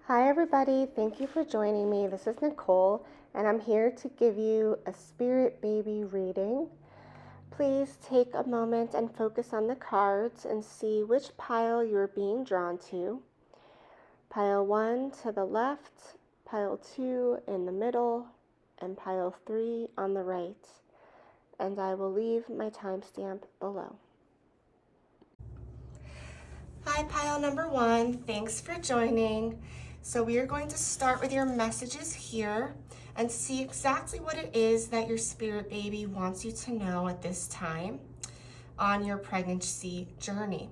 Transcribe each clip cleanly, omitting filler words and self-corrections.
Hi everybody, thank you for joining me. This is Nicole and I'm here to give you a spirit baby reading. Please take a moment and focus on the cards and see which pile you're being drawn to. Pile 1 to the left, pile 2 in the middle, and pile 3 on the right. And I will leave my timestamp below. Hi, pile number 1. Thanks for joining. So we are going to start with your messages here and see exactly what it is that your spirit baby wants you to know at this time on your pregnancy journey.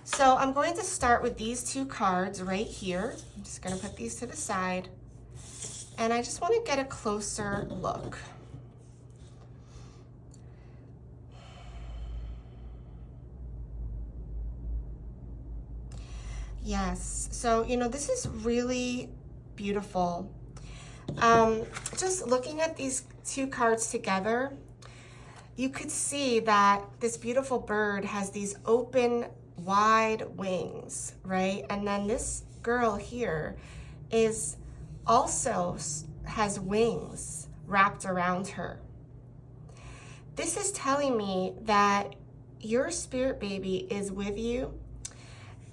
So I'm going to start with these two cards right here. I'm just going to put these to the side and I just want to get a closer look. Yes, so this is really beautiful. Just looking at these two cards together, you could see that this beautiful bird has these open, wide wings, right? And then this girl here is also has wings wrapped around her. This is telling me that your spirit baby is with you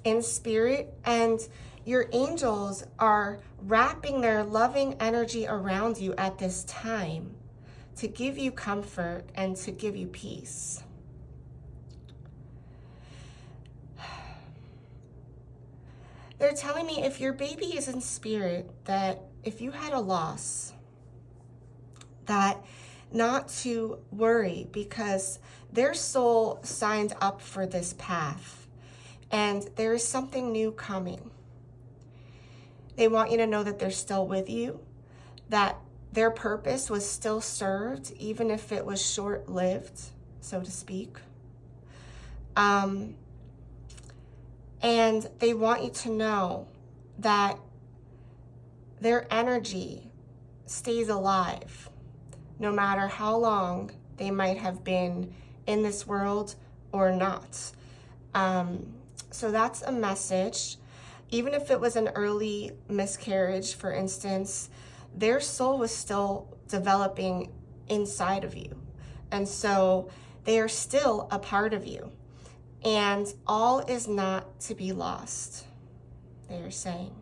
in spirit, and your angels are wrapping their loving energy around you at this time to give you comfort and to give you peace. They're telling me if your baby is in spirit, that if you had a loss, that not to worry because their soul signed up for this path. And there is something new coming. They want you to know that they're still with you, that their purpose was still served, even if it was short-lived, so to speak. And they want you to know that their energy stays alive, no matter how long they might have been in this world or not. So that's a message. Even if it was an early miscarriage, for instance, their soul was still developing inside of you. And so they are still a part of you. And all is not to be lost, they are saying.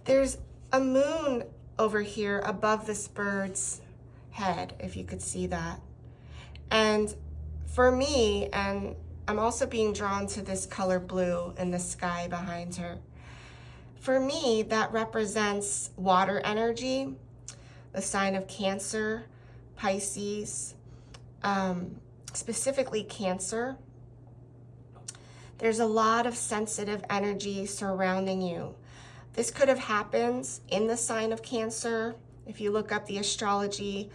There's a moon over here above this bird's head, if you could see that. And for me, and I'm also being drawn to this color blue in the sky behind her. For me, that represents water energy, the sign of Cancer, Pisces, specifically Cancer. There's a lot of sensitive energy surrounding you. This could have happened in the sign of Cancer. If you look up the astrology,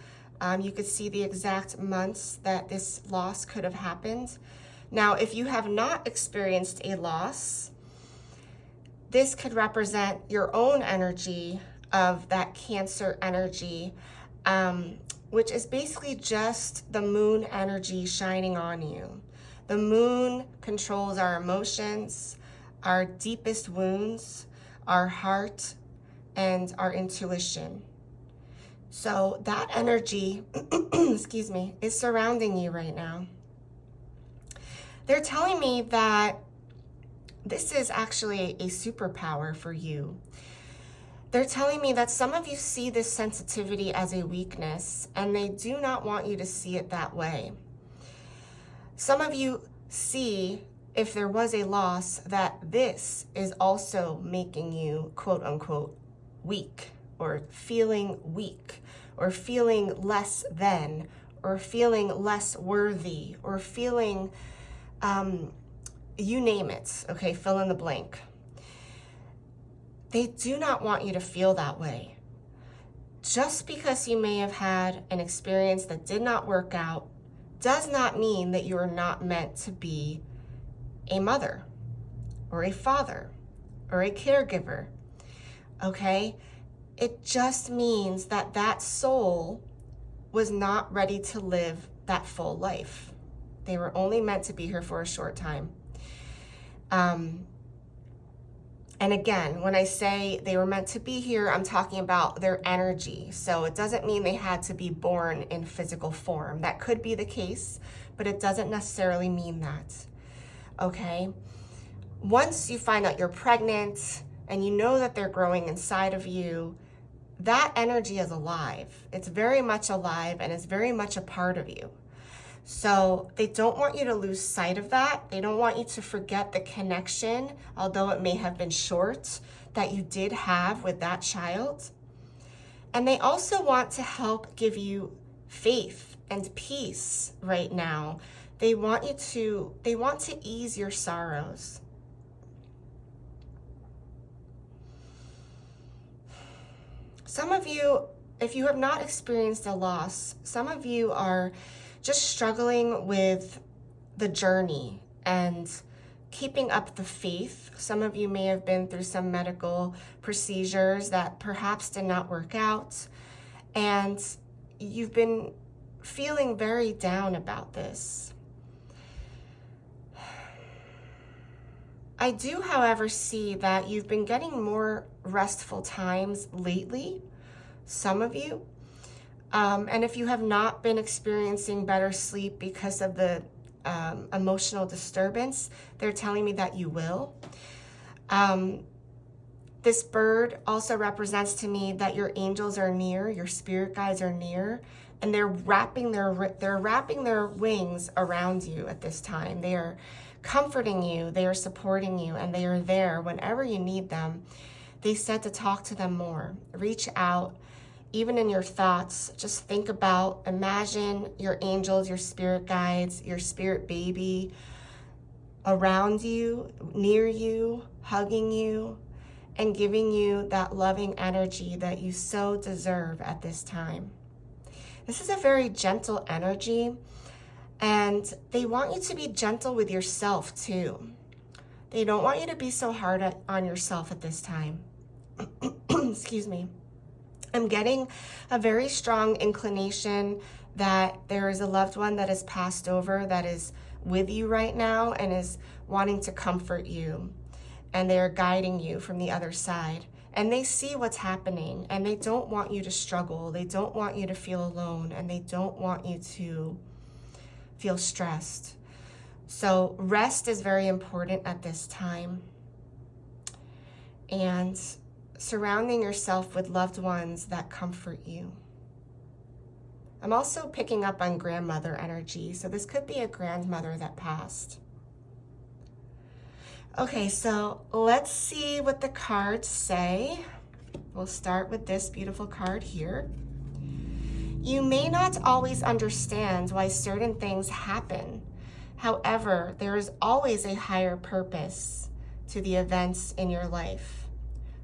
you could see the exact months that this loss could have happened. Now, if you have not experienced a loss, this could represent your own energy of that Cancer energy, which is basically just the moon energy shining on you. The moon controls our emotions, our deepest wounds, our heart, and our intuition. So that energy, excuse me, is surrounding you right now. They're telling me that this is actually a superpower for you. They're telling me that some of you see this sensitivity as a weakness, and they do not want you to see it that way. Some of you see, if there was a loss, that this is also making you, quote unquote, weak, or feeling weak, or feeling less than, or feeling less worthy, or feeling, you name it, okay, fill in the blank. They do not want you to feel that way. Just because you may have had an experience that did not work out does not mean that you are not meant to be a mother or a father or a caregiver, okay? It just means that that soul was not ready to live that full life. They were only meant to be here for a short time. And again, when I say they were meant to be here, I'm talking about their energy. So it doesn't mean they had to be born in physical form. That could be the case, but it doesn't necessarily mean that. Okay? Once you find out you're pregnant and you know that they're growing inside of you, that energy is alive. It's very much alive and is very much a part of you. So they don't want you to lose sight of that. They don't want you to forget the connection, although it may have been short, that you did have with that child. And they also want to help give you faith and peace right now. They want to ease your sorrows. Some of you, if you have not experienced a loss, some of you are just struggling with the journey and keeping up the faith. Some of you may have been through some medical procedures that perhaps did not work out, and you've been feeling very down about this. I do, however, see that you've been getting more restful times lately, some of you. And if you have not been experiencing better sleep because of the emotional disturbance, they're telling me that you will. This bird also represents to me that your angels are near, your spirit guides are near, and they're wrapping their wings around you at this time. They are comforting you, they are supporting you, and they are there whenever you need them. They said to talk to them more, reach out. Even in your thoughts, just think about, imagine your angels, your spirit guides, your spirit baby around you, near you, hugging you, and giving you that loving energy that you so deserve at this time. This is a very gentle energy, and they want you to be gentle with yourself too. They don't want you to be so hard on yourself at this time. Excuse me. I'm getting a very strong inclination that there is a loved one that has passed over that is with you right now and is wanting to comfort you. And they are guiding you from the other side. And they see what's happening, and they don't want you to struggle. They don't want you to feel alone, and they don't want you to feel stressed. So rest is very important at this time. And surrounding yourself with loved ones that comfort you. I'm also picking up on grandmother energy, so this could be a grandmother that passed. Okay, so let's see what the cards say. We'll start with this beautiful card here. You may not always understand why certain things happen. However, there is always a higher purpose to the events in your life.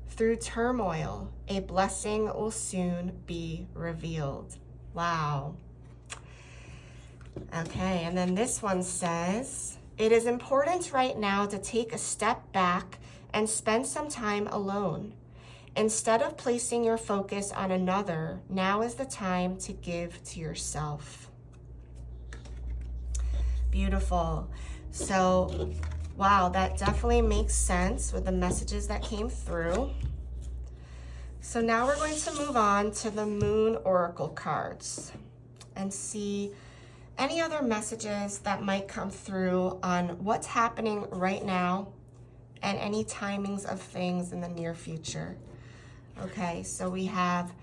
Through turmoil, a blessing will soon be revealed. Wow. Okay, and then this one says, it is important right now to take a step back and spend some time alone. Instead of placing your focus on another, now is the time to give to yourself. Beautiful. So, wow, that definitely makes sense with the messages that came through. So now we're going to move on to the Moon Oracle cards and see any other messages that might come through on what's happening right now and any timings of things in the near future. Okay, so we have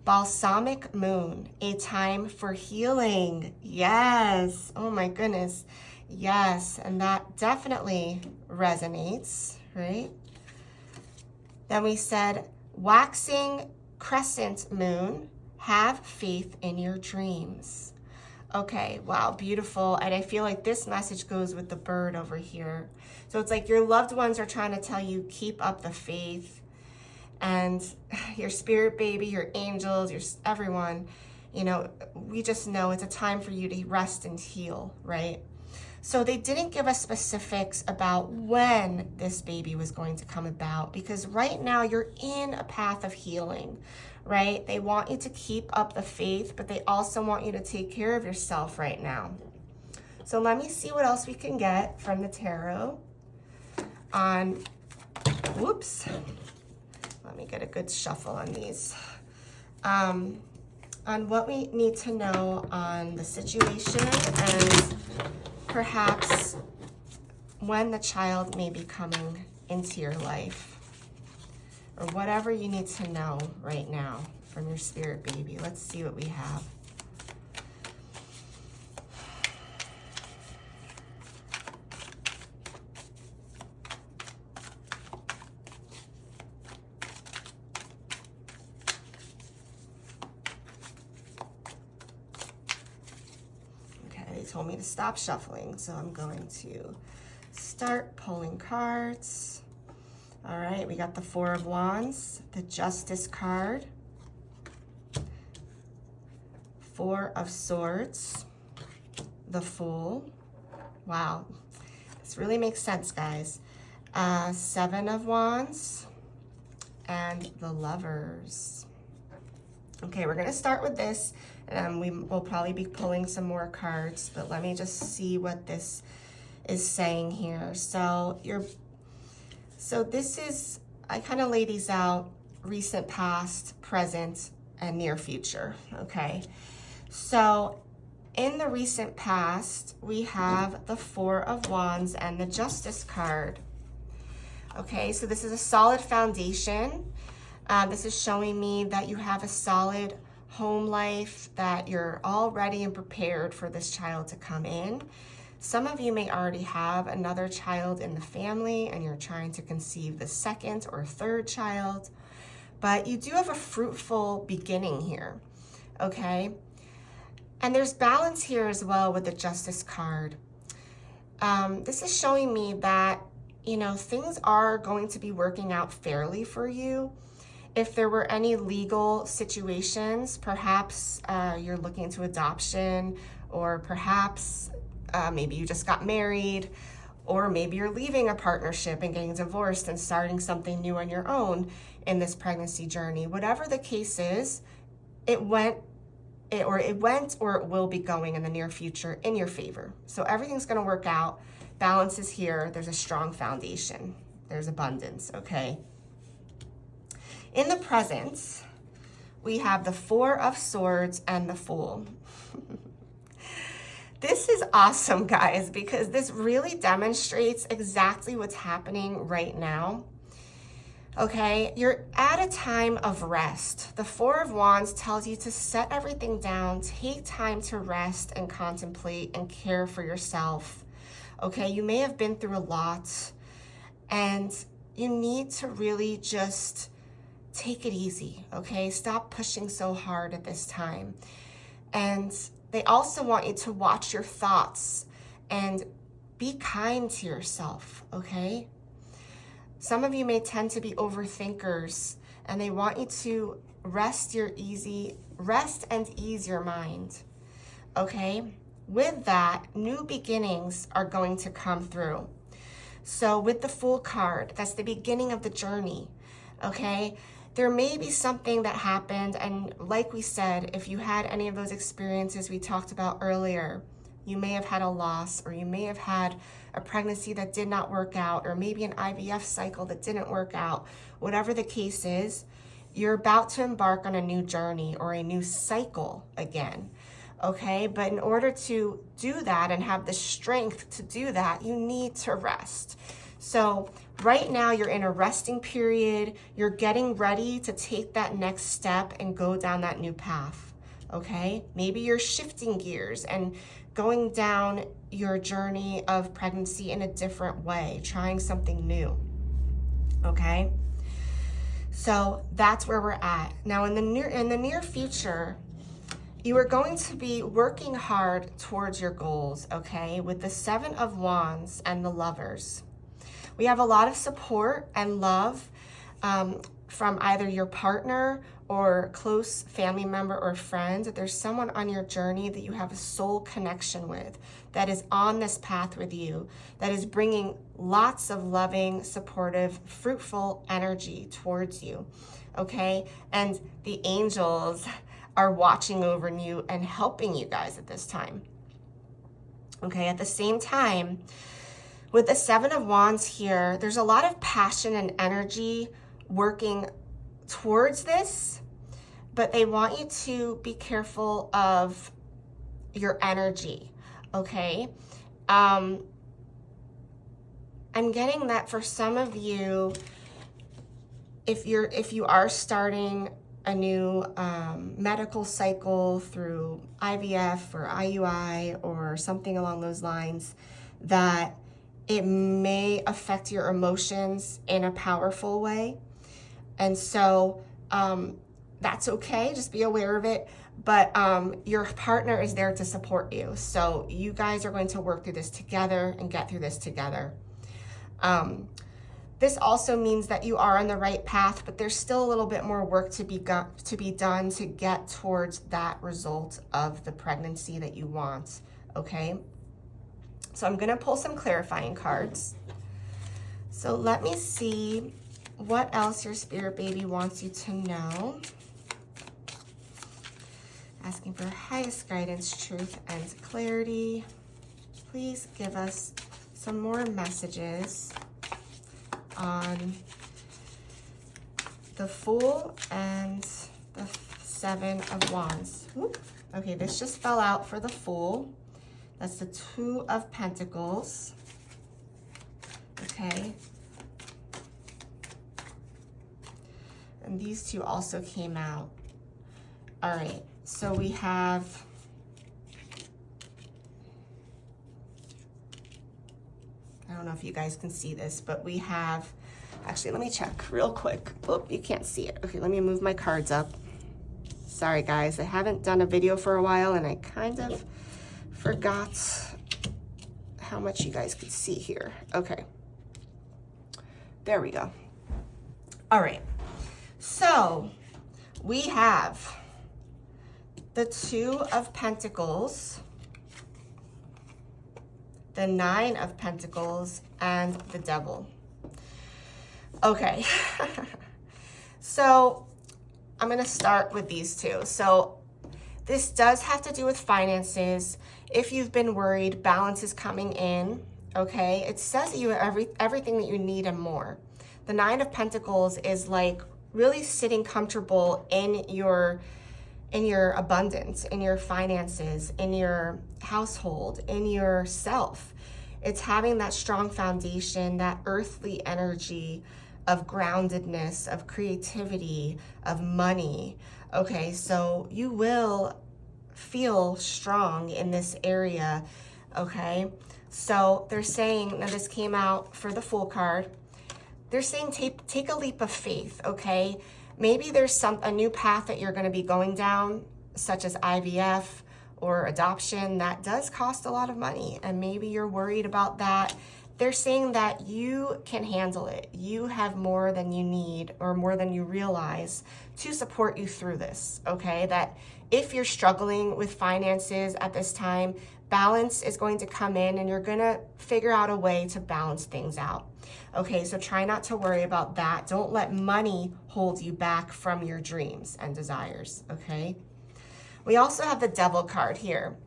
Balsamic Moon, a time for healing. Yes, oh my goodness. Yes, and that definitely resonates, right? Then we said, Waxing Crescent Moon, have faith in your dreams. Okay, wow, beautiful. And I feel like this message goes with the bird over here. So it's like your loved ones are trying to tell you, keep up the faith. And your spirit baby, your angels, everyone, we just know it's a time for you to rest and heal, right? So they didn't give us specifics about when this baby was going to come about, because right now you're in a path of healing. right? They want you to keep up the faith, but they also want you to take care of yourself right now. So let me see what else we can get from the tarot on, whoops, let me get a good shuffle on these. On what we need to know on the situation and perhaps when the child may be coming into your life, or whatever you need to know right now from your spirit baby. Let's see what we have. Told me to stop shuffling, so I'm going to start pulling cards. All right, we got the Four of Wands, the Justice card, Four of Swords, the Fool. Wow, this really makes sense, guys. Seven of Wands and the Lovers. Okay, we're gonna start with this. We will probably be pulling some more cards, but let me just see what this is saying here. So this is, I kind of lay these out, recent past, present, and near future, okay? So in the recent past, we have the Four of Wands and the Justice card. Okay, so this is a solid foundation. This is showing me that you have a solid home life, that you're all ready and prepared for this child to come in. Some of you may already have another child in the family and you're trying to conceive the second or third child, but you do have a fruitful beginning here, okay? And there's balance here as well with the Justice card. This is showing me that, you know, things are going to be working out fairly for you. If there were any legal situations, perhaps you're looking into adoption, or perhaps maybe you just got married, or maybe you're leaving a partnership and getting divorced and starting something new on your own in this pregnancy journey. Whatever the case is, it went or it will be going in the near future in your favor. So everything's gonna work out. Balance is here. There's a strong foundation. There's abundance, okay? In the present, we have the Four of Swords and the Fool. This is awesome, guys, because this really demonstrates exactly what's happening right now. Okay, you're at a time of rest. The Four of Wands tells you to set everything down, take time to rest and contemplate and care for yourself. Okay, you may have been through a lot and you need to really just take it easy, okay? Stop pushing so hard at this time. And they also want you to watch your thoughts and be kind to yourself, okay? Some of you may tend to be overthinkers and they want you to rest and ease your mind, okay? With that, new beginnings are going to come through. So with the Fool card, that's the beginning of the journey, okay? There may be something that happened, and like we said, if you had any of those experiences we talked about earlier, you may have had a loss, or you may have had a pregnancy that did not work out, or maybe an IVF cycle that didn't work out. Whatever the case is, you're about to embark on a new journey or a new cycle again, okay? But in order to do that and have the strength to do that, you need to rest. So right now you're in a resting period. You're getting ready to take that next step and go down that new path, okay? Maybe you're shifting gears and going down your journey of pregnancy in a different way, trying something new, okay? So that's where we're at. Now in the near future, you are going to be working hard towards your goals, okay? With the Seven of Wands and the Lovers. We have a lot of support and love from either your partner or close family member or friend, there's someone on your journey that you have a soul connection with, that is on this path with you, that is bringing lots of loving, supportive, fruitful energy towards you, okay? And the angels are watching over you and helping you guys at this time, okay? At the same time, with the Seven of Wands here, there's a lot of passion and energy working towards this, but they want you to be careful of your energy, okay? I'm getting that for some of you, if you are starting a new medical cycle through IVF or IUI or something along those lines, that it may affect your emotions in a powerful way. And so that's okay, just be aware of it. But your partner is there to support you. So you guys are going to work through this together and get through this together. This also means that you are on the right path, but there's still a little bit more work to be done to get towards that result of the pregnancy that you want, okay? So I'm gonna pull some clarifying cards. So let me see what else your spirit baby wants you to know. Asking for highest guidance, truth, and clarity. Please give us some more messages on the Fool and the Seven of Wands. Oop. Okay, this just fell out for the Fool. That's the Two of Pentacles. Okay. And these two also came out. All right, so we have I don't know if you guys can see this, but we have, actually, let me check real quick. Oh, you can't see it. Okay, let me move my cards up. Sorry, guys, I haven't done a video for a while, and I kind of forgot how much you guys could see here. Okay, there we go. All right, so we have the Two of Pentacles, the Nine of Pentacles, and the Devil. Okay, so I'm gonna start with these two. So this does have to do with finances. If you've been worried, balance is coming in, okay? It says that you have everything that you need and more. The Nine of Pentacles is like really sitting comfortable in your abundance, in your finances, in your household, in yourself. It's having that strong foundation, that earthly energy of groundedness, of creativity, of money. Okay, so you will feel strong in this area, okay? So they're saying, now this came out for the Fool card, they're saying take a leap of faith, okay? Maybe there's a new path that you're going to be going down, such as IVF or adoption, that does cost a lot of money, and maybe you're worried about that. They're saying that you can handle it. You have more than you need or more than you realize to support you through this, okay? That if you're struggling with finances at this time, balance is going to come in and you're going to figure out a way to balance things out. Okay, so try not to worry about that. Don't let money hold you back from your dreams and desires, okay? We also have the Devil card here.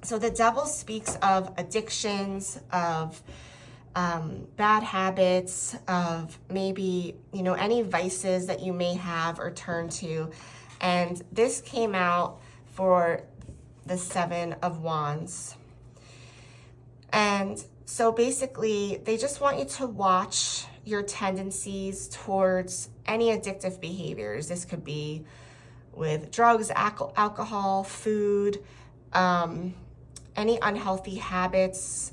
So the Devil speaks of addictions, of bad habits, of maybe, any vices that you may have or turn to. And this came out for the Seven of Wands. And so basically, they just want you to watch your tendencies towards any addictive behaviors. This could be with drugs, alcohol, food, any unhealthy habits,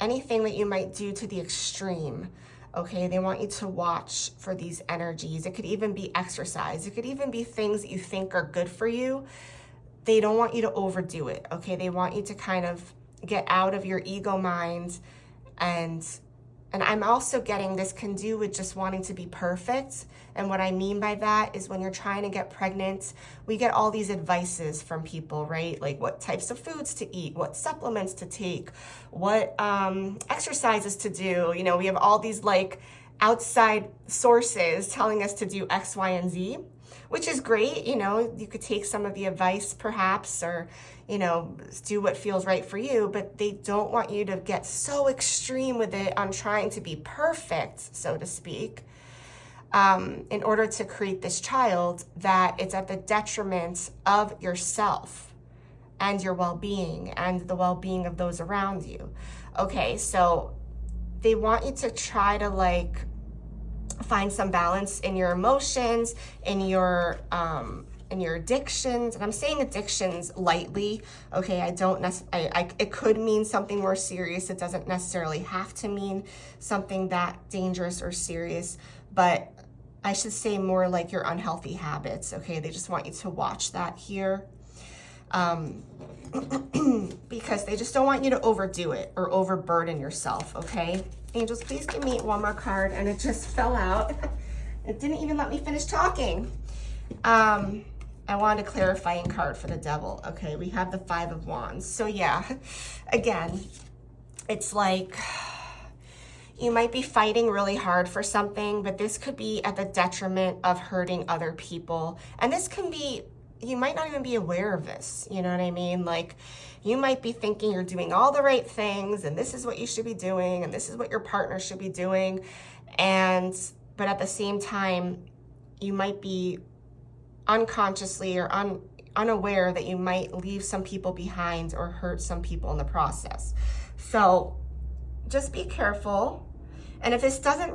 anything that you might do to the extreme, okay? They want you to watch for these energies. It could even be exercise. It could even be things that you think are good for you. They don't want you to overdo it, okay? They want you to kind of get out of your ego mind and And I'm also getting this can do with just wanting to be perfect. And what I mean by that is when you're trying to get pregnant, we get all these advices from people, right? Like what types of foods to eat, what supplements to take, what exercises to do. You know, we have all these like outside sources telling us to do X, Y, and Z, which is great. You know, you could take some of the advice perhaps, or, you know, do what feels right for you, but they don't want you to get so extreme with it on trying to be perfect, so to speak, in order to create this child, that it's at the detriment of yourself and your well-being and the well-being of those around you. Okay, so they want you to try to like find some balance in your emotions, in your addictions. And I'm saying addictions lightly, okay? I don't necessarily, it could mean something more serious. It doesn't necessarily have to mean something that dangerous or serious, but I should say more like your unhealthy habits, okay? They just want you to watch that here. Because they just don't want you to overdo it or overburden yourself, okay? Angels, please give me one more card, and it just fell out. It didn't even let me finish talking. I wanted a clarifying card for the devil. Okay, we have the 5 of Wands. So yeah, again, it's like you might be fighting really hard for something, but this could be at the detriment of hurting other people. And this can be, you might not even be aware of this, you know what I mean? Like, you might be thinking you're doing all the right things, and this is what you should be doing, and this is what your partner should be doing. But at the same time, you might be unconsciously or unaware that you might leave some people behind or hurt some people in the process. So just be careful. And if this does not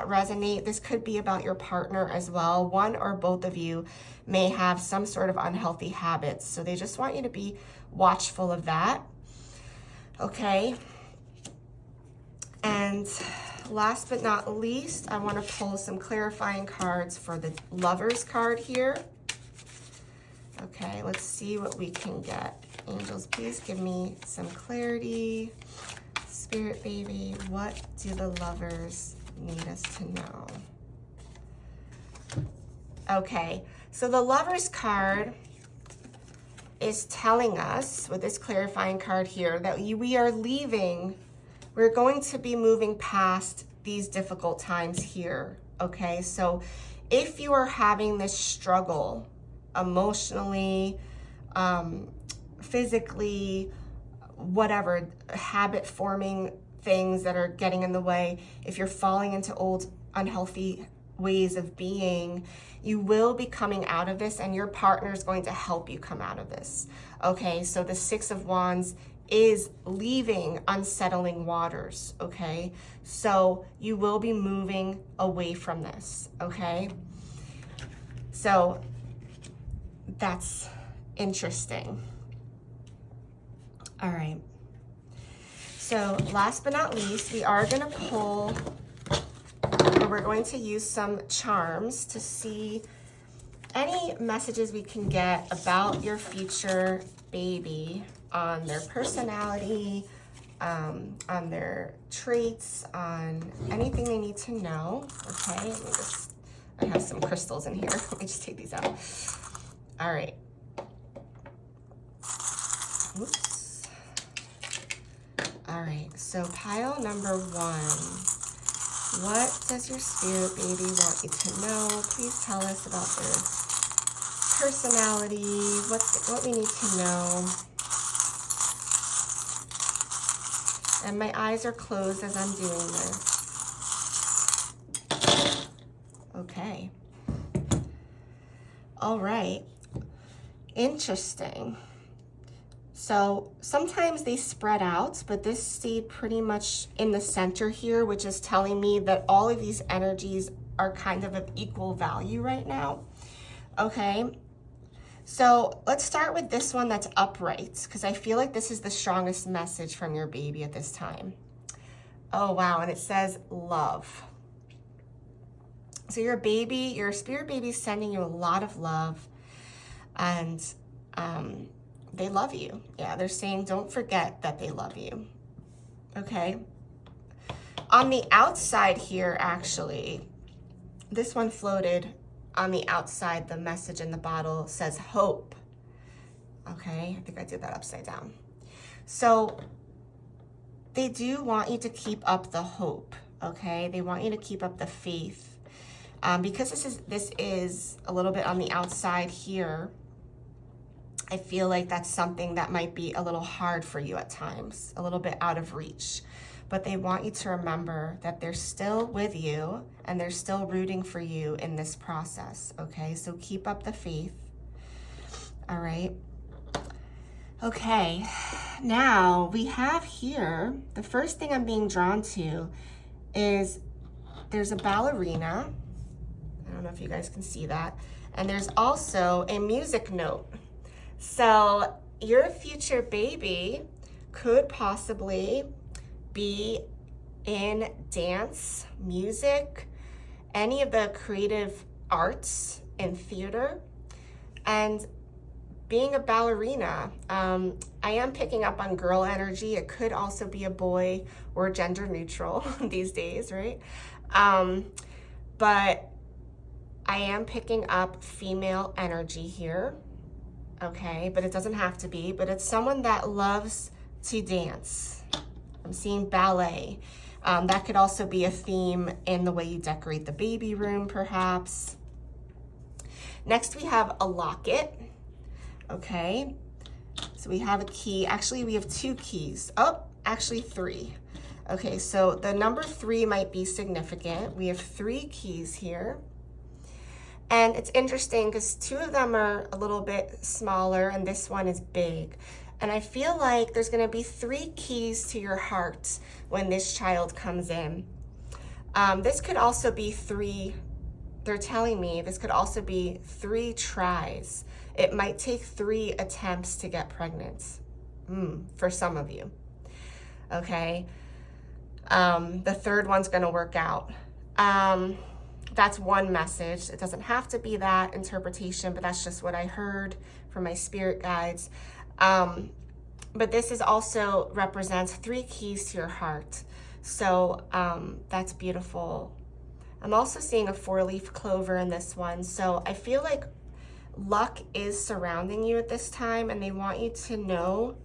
resonate, this could be about your partner as well. One or both of you may have some sort of unhealthy habits. So they just want you to be watchful of that. Okay. And last but not least, I want to pull some clarifying cards for the Lovers card here. Okay, let's see what we can get. Angels, please give me some clarity. Spirit baby, what do the Lovers need us to know? Okay, so the Lovers card is telling us, with this clarifying card here, that we're going to be moving past these difficult times here, okay? So if you are having this struggle emotionally, physically, whatever, habit forming things that are getting in the way, if you're falling into old unhealthy ways of being, you will be coming out of this, and your partner is going to help you come out of this. Okay, so the 6 of Wands is leaving unsettling waters, okay? So you will be moving away from this, okay? So that's interesting. All right. So last but not least, we are going to pull, or we're going to use some charms to see any messages we can get about your future baby, on their personality, on their traits, on anything they need to know. Okay, I have some crystals in here. Let me just take these out. All right. Oops. All right, so pile number 1. What does your spirit baby want you to know? Please tell us about their personality, what we need to know. And my eyes are closed as I'm doing this. Okay. All right. Interesting. So sometimes they spread out, but this stayed pretty much in the center here, which is telling me that all of these energies are kind of equal value right now. Okay. So let's start with this one that's upright, because I feel like this is the strongest message from your baby at this time. Oh, wow. And it says love. So your spirit baby is sending you a lot of love, and they love you. Yeah, they're saying don't forget that they love you. Okay. On the outside here, actually, this one floated on the outside. The message in the bottle says hope. Okay, I think I did that upside down. So they do want you to keep up the hope, okay? They want you to keep up the faith. Because this is a little bit on the outside here, I feel like that's something that might be a little hard for you at times, a little bit out of reach. But they want you to remember that they're still with you and they're still rooting for you in this process, okay? So keep up the faith, all right? Okay, now we have here, the first thing I'm being drawn to is there's a ballerina. I don't know if you guys can see that. And there's also a music note. So your future baby could possibly be in dance, music, any of the creative arts in theater, and being a ballerina. I am picking up on girl energy. It could also be a boy or gender neutral these days, right? But I am picking up female energy here, okay? But it doesn't have to be, but it's someone that loves to dance. I'm seeing ballet. That could also be a theme in the way you decorate the baby room, perhaps. Next, we have a locket. Okay, so we have a key. Actually, we have 2 keys. Oh, actually 3. Okay, so the number 3 might be significant. We have 3 keys here. And it's interesting because 2 of them are a little bit smaller and this one is big. And I feel like there's gonna be 3 keys to your heart when this child comes in. This could also be 3, they're telling me this could also be 3 tries. It might take 3 attempts to get pregnant, for some of you, okay? The 3rd one's gonna work out. That's one message. It doesn't have to be that interpretation, but that's just what I heard from my spirit guides. But this is also represents 3 keys to your heart. So that's beautiful. I'm also seeing a 4-leaf clover in this one. So I feel like luck is surrounding you at this time, and they want you to know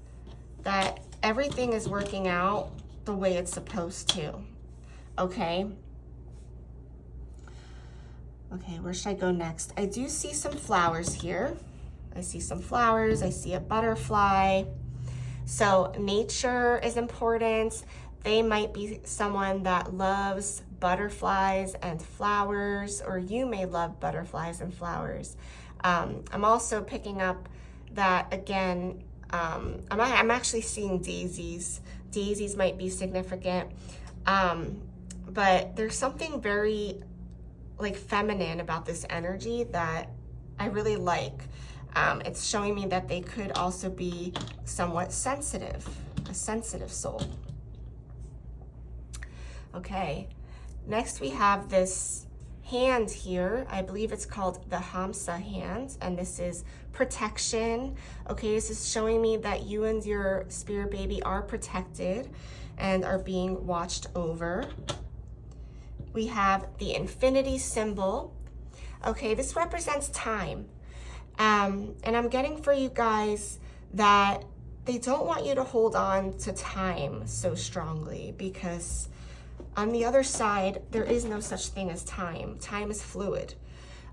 that everything is working out the way it's supposed to, okay? Okay, where should I go next? I do see some flowers here. I see some flowers, I see a butterfly. So nature is important. They might be someone that loves butterflies and flowers, or you may love butterflies and flowers. I'm also picking up that, again, I'm actually seeing daisies. Daisies might be significant, but there's something very like feminine about this energy that I really like. It's showing me that they could also be somewhat sensitive, a sensitive soul. Okay, next we have this hand here. I believe it's called the Hamsa hand, and this is protection. Okay, this is showing me that you and your spirit baby are protected and are being watched over. We have the infinity symbol. Okay, this represents time. And I'm getting for you guys that they don't want you to hold on to time so strongly, because on the other side, there is no such thing as time. Time is fluid.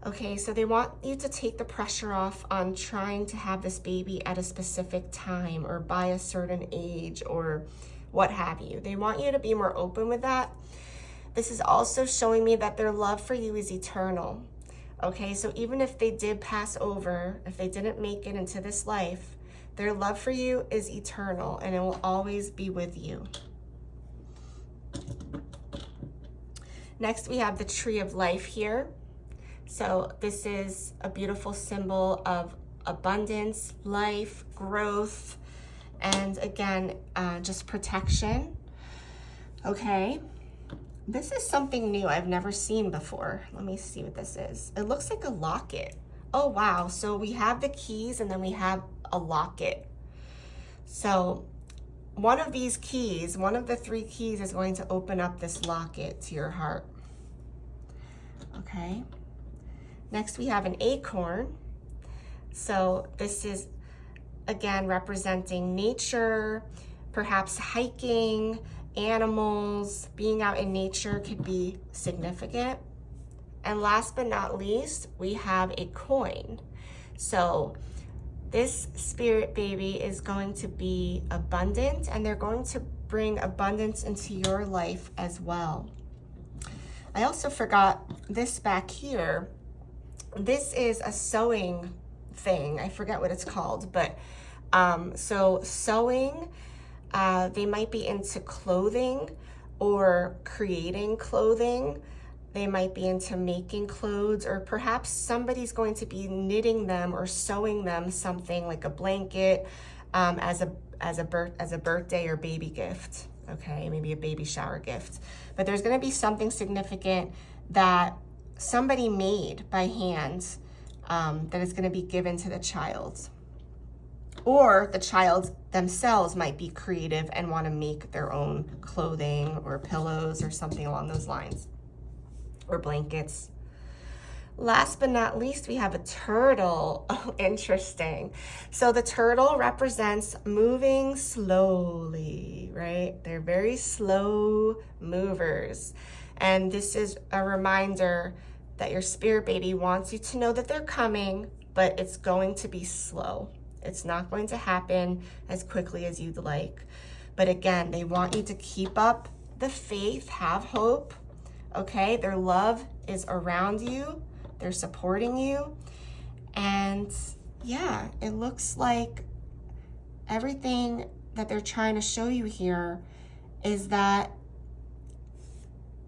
Okay, so they want you to take the pressure off on trying to have this baby at a specific time or by a certain age or what have you. They want you to be more open with that. This is also showing me that their love for you is eternal. Okay, so even if they did pass over, if they didn't make it into this life, their love for you is eternal and it will always be with you. Next, we have the tree of life here. So this is a beautiful symbol of abundance, life, growth, and again, just protection. Okay. This is something new I've never seen before. Let me see what this is. It looks like a locket. Oh, wow. So we have the keys and then we have a locket. So one of these keys, one of the 3 keys is going to open up this locket to your heart. Okay. Next we have an acorn. So this is, again, representing nature, perhaps hiking, animals, being out in nature could be significant. And last but not least, we have a coin. So this spirit baby is going to be abundant, and they're going to bring abundance into your life as well. I also forgot this back here. This is a sewing thing. I forget what it's called, but so sewing, they might be into clothing or creating clothing. They might be into making clothes, or perhaps somebody's going to be knitting them or sewing them something like a blanket as a birthday or baby gift. Okay, maybe a baby shower gift. But there's going to be something significant that somebody made by hand that is going to be given to the child. Or the child themselves might be creative and want to make their own clothing or pillows or something along those lines, or blankets. Last but not least, we have a turtle. Oh, interesting. So the turtle represents moving slowly, right? They're very slow movers. And this is a reminder that your spirit baby wants you to know that they're coming, but it's going to be slow. It's not going to happen as quickly as you'd like. But again, they want you to keep up the faith, have hope, okay? Their love is around you. They're supporting you. And yeah, it looks like everything that they're trying to show you here is that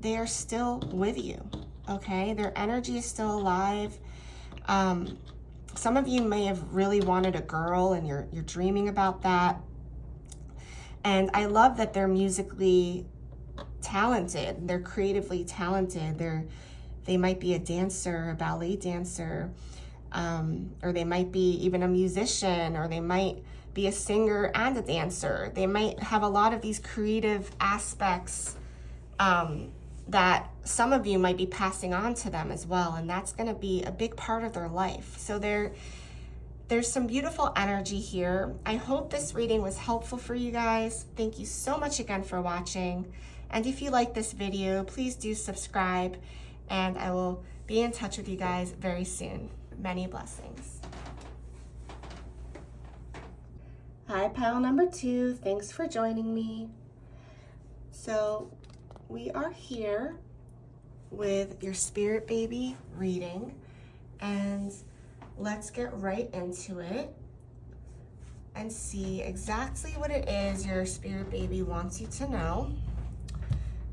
they are still with you, okay? Their energy is still alive. Some of you may have really wanted a girl and you're dreaming about that. And I love that they're musically talented. They're creatively talented. They might be a dancer, a ballet dancer, or they might be even a musician, or they might be a singer and a dancer. They might have a lot of these creative aspects that some of you might be passing on to them as well, and that's going to be a big part of their life. So there's some beautiful energy here. I hope this reading was helpful for you guys. Thank you so much again for watching. And if you like this video, please do subscribe, and I will be in touch with you guys very soon. Many blessings. Hi, pile number 2. Thanks for joining me. So we are here with your spirit baby reading, and let's get right into it and see exactly what it is your spirit baby wants you to know.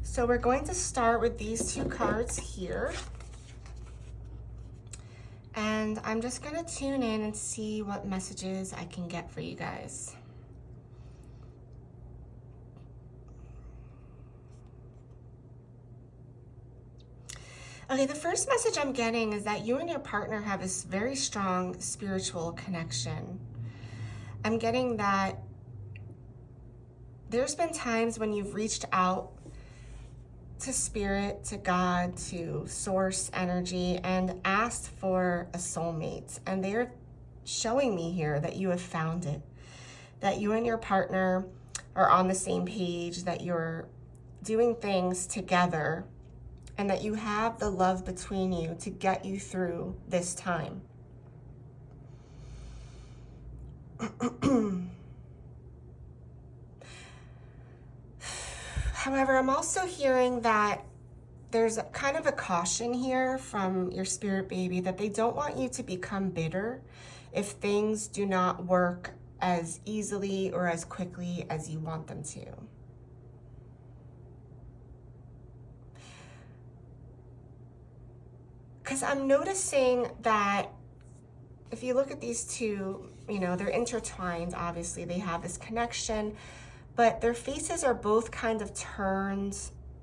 So we're going to start with these 2 cards here, and I'm just going to tune in and see what messages I can get for you guys. Okay, the first message I'm getting is that you and your partner have this very strong spiritual connection. I'm getting that there's been times when you've reached out to spirit, to God, to source energy, and asked for a soulmate. And they're showing me here that you have found it, that you and your partner are on the same page, that you're doing things together, and that you have the love between you to get you through this time. However, I'm also hearing that there's kind of a caution here from your spirit baby that they don't want you to become bitter if things do not work as easily or as quickly as you want them to. Because I'm noticing that if you look at these 2, they're intertwined, obviously. They have this connection, but their faces are both kind of turned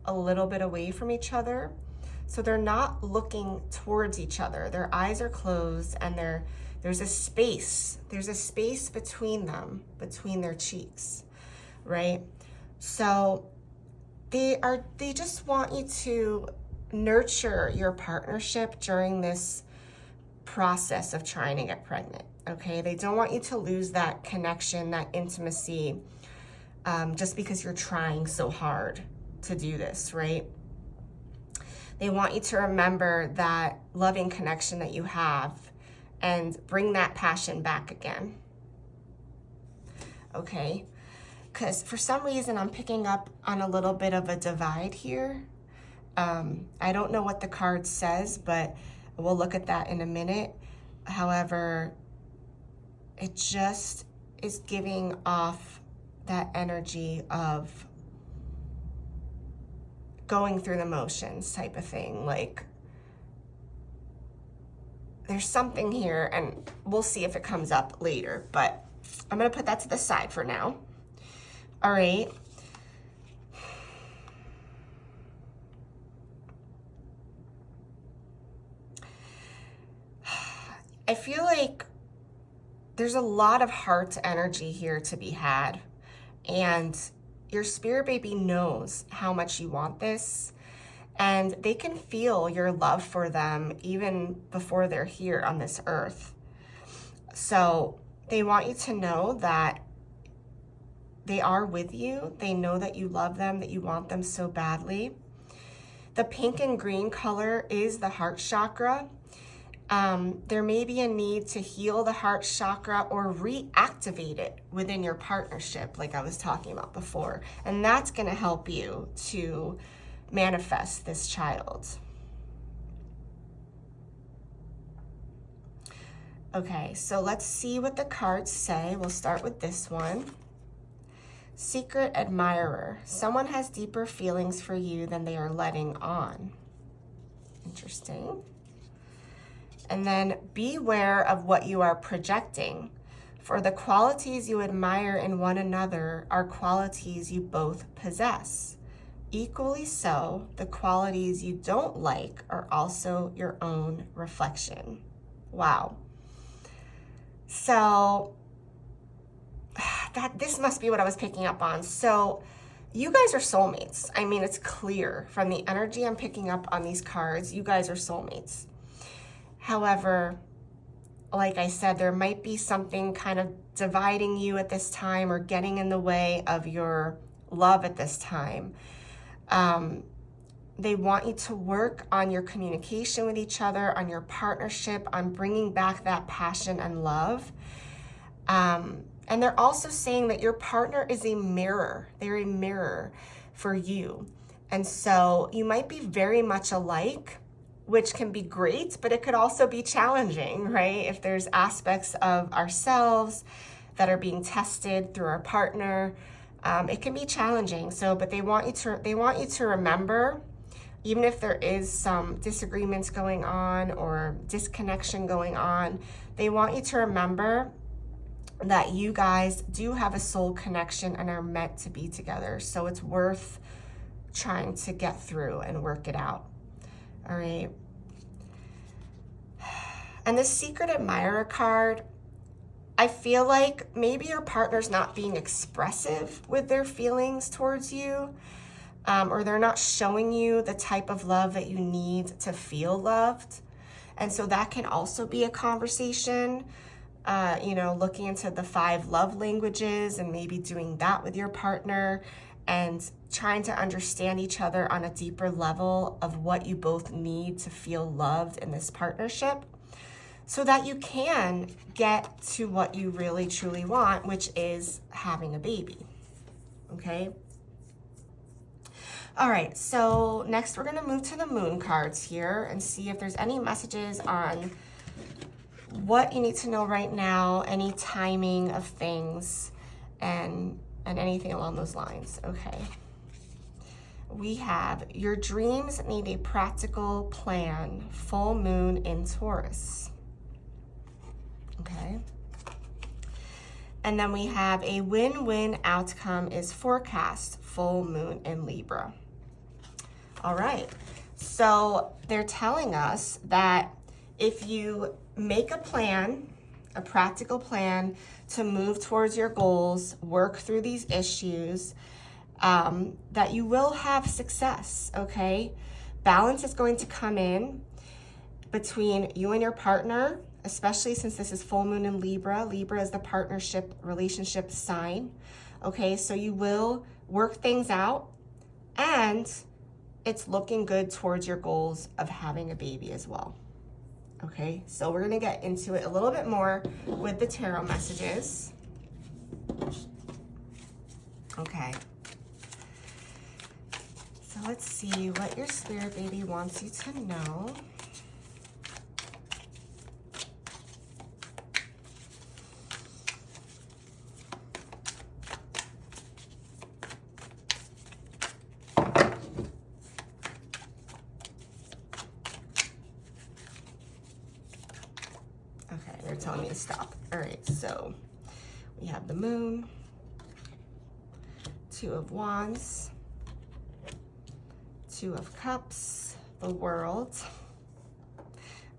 a little bit away from each other. So they're not looking towards each other. Their eyes are closed, and there's a space. There's a space between them, between their cheeks. right? So they just want you to nurture your partnership during this process of trying to get pregnant, okay? They don't want you to lose that connection, that intimacy, just because you're trying so hard to do this, right? They want you to remember that loving connection that you have and bring that passion back again, okay? Because for some reason I'm picking up on a little bit of a divide here. I don't know what the card says, but we'll look at that in a minute. However, it just is giving off that energy of going through the motions type of thing. Like, there's something here, and we'll see if it comes up later, but I'm gonna put that to the side for now. All right. I feel like there's a lot of heart energy here to be had, and your spirit baby knows how much you want this, and they can feel your love for them even before they're here on this earth. So they want you to know that they are with you. They know that you love them, that you want them so badly. The pink and green color is the heart chakra. There may be a need to heal the heart chakra or reactivate it within your partnership, like I was talking about before. And that's going to help you to manifest this child. Okay, so let's see what the cards say. We'll start with this one. Secret admirer. Someone has deeper feelings for you than they are letting on. Interesting. And then beware of what you are projecting, for the qualities you admire in one another are qualities you both possess. Equally so, the qualities you don't like are also your own reflection. Wow. So this must be what I was picking up on. So you guys are soulmates. I mean, it's clear from the energy I'm picking up on these cards, you guys are soulmates. However, like I said, there might be something kind of dividing you at this time or getting in the way of your love at this time. They want you to work on your communication with each other, on your partnership, on bringing back that passion and love. And they're also saying that your partner is a mirror. They're a mirror for you. And so you might be very much alike, which can be great, but it could also be challenging, right? If there's aspects of ourselves that are being tested through our partner, it can be challenging. So, but they want you to remember, even if there is some disagreements going on or disconnection going on, they want you to remember that you guys do have a soul connection and are meant to be together. So it's worth trying to get through and work it out. All right. And the secret admirer card, I feel like maybe your partner's not being expressive with their feelings towards you, or they're not showing you the type of love that you need to feel loved. And so that can also be a conversation, looking into the 5 love languages and maybe doing that with your partner and trying to understand each other on a deeper level of what you both need to feel loved in this partnership so that you can get to what you really truly want, which is having a baby, okay? All right, so next we're gonna move to the moon cards here and see if there's any messages on what you need to know right now, any timing of things, and anything along those lines. Okay. We have your dreams need a practical plan, full moon in Taurus. Okay. And then we have a win-win outcome is forecast, full moon in Libra. All right. So they're telling us that if you make a plan, a practical plan to move towards your goals, work through these issues, that you will have success, okay? Balance is going to come in between you and your partner, especially since this is full moon in Libra. Libra is the partnership relationship sign, okay? So you will work things out, and it's looking good towards your goals of having a baby as well. Okay, so we're gonna get into it a little bit more with the tarot messages. Okay. So let's see what your spirit baby wants you to know. Okay, they're telling me to stop. All right, so we have the moon, Two of Wands, Two of Cups, the World.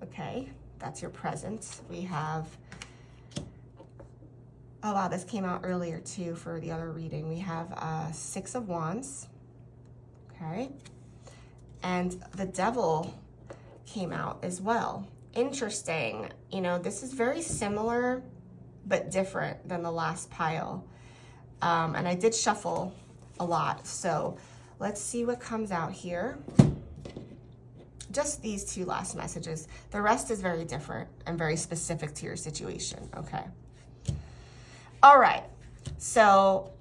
Okay, that's your present. We have, oh wow, this came out earlier too for the other reading. We have Six of Wands, okay? And the Devil came out as well. Interesting, you know, this is very similar but different than the last pile. And I did shuffle a lot, so let's see what comes out here. Just these two last messages. The rest is very different and very specific to your situation, okay? All right, so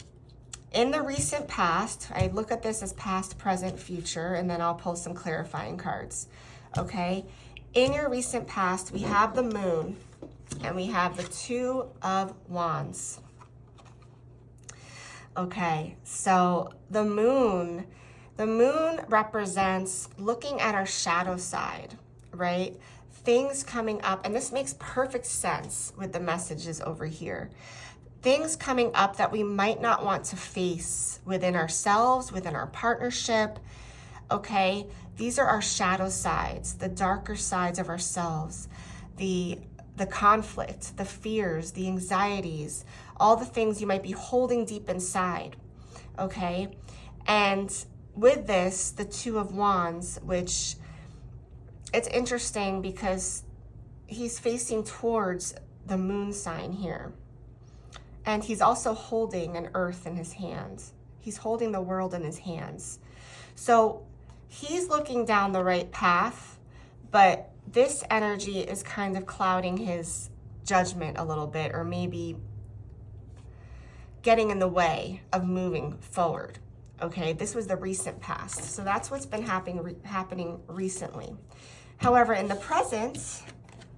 in the recent past, I look at this as past, present, future, and then I'll pull some clarifying cards, okay? In your recent past, we have the moon and we have the Two of Wands. Okay, so the moon represents looking at our shadow side, right? Things coming up, and this makes perfect sense with the messages over here. Things coming up that we might not want to face within ourselves, within our partnership, okay? These are our shadow sides, the darker sides of ourselves, the conflict, the fears, the anxieties, all the things you might be holding deep inside, okay? And with this, the Two of Wands, which it's interesting because he's facing towards the moon sign here. And he's also holding an earth in his hands. He's holding the world in his hands. So he's looking down the right path, but this energy is kind of clouding his judgment a little bit, or maybe getting in the way of moving forward. Okay, this was the recent past. So that's what's been happening recently. However, in the present,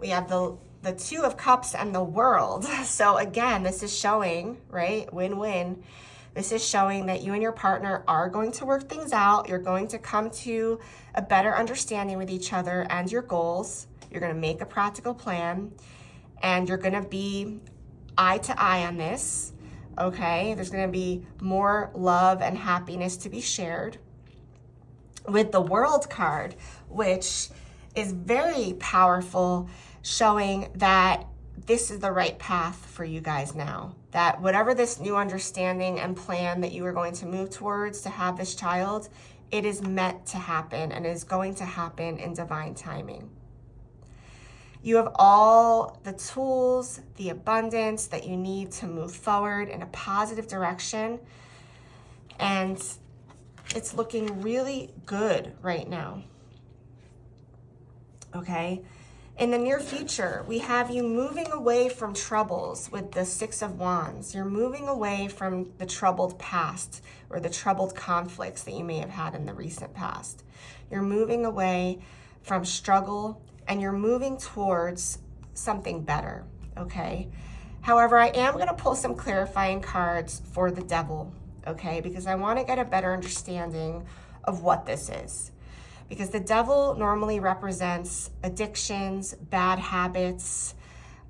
we have the Two of Cups and the World. So again, this is showing, right, win-win. This is showing that you and your partner are going to work things out. You're going to come to a better understanding with each other and your goals. You're going to make a practical plan, and you're going to be eye to eye on this, okay? There's going to be more love and happiness to be shared. With the World card, which is very powerful, showing that this is the right path for you guys now. That whatever this new understanding and plan that you are going to move towards to have this child, it is meant to happen and is going to happen in divine timing. You have all the tools, the abundance that you need to move forward in a positive direction. And it's looking really good right now. Okay? In the near future, we have you moving away from troubles with the Six of Wands. You're moving away from the troubled past or the troubled conflicts that you may have had in the recent past. You're moving away from struggle, and you're moving towards something better, okay? However, I am going to pull some clarifying cards for the Devil, okay? Because I want to get a better understanding of what this is. Because the Devil normally represents addictions, bad habits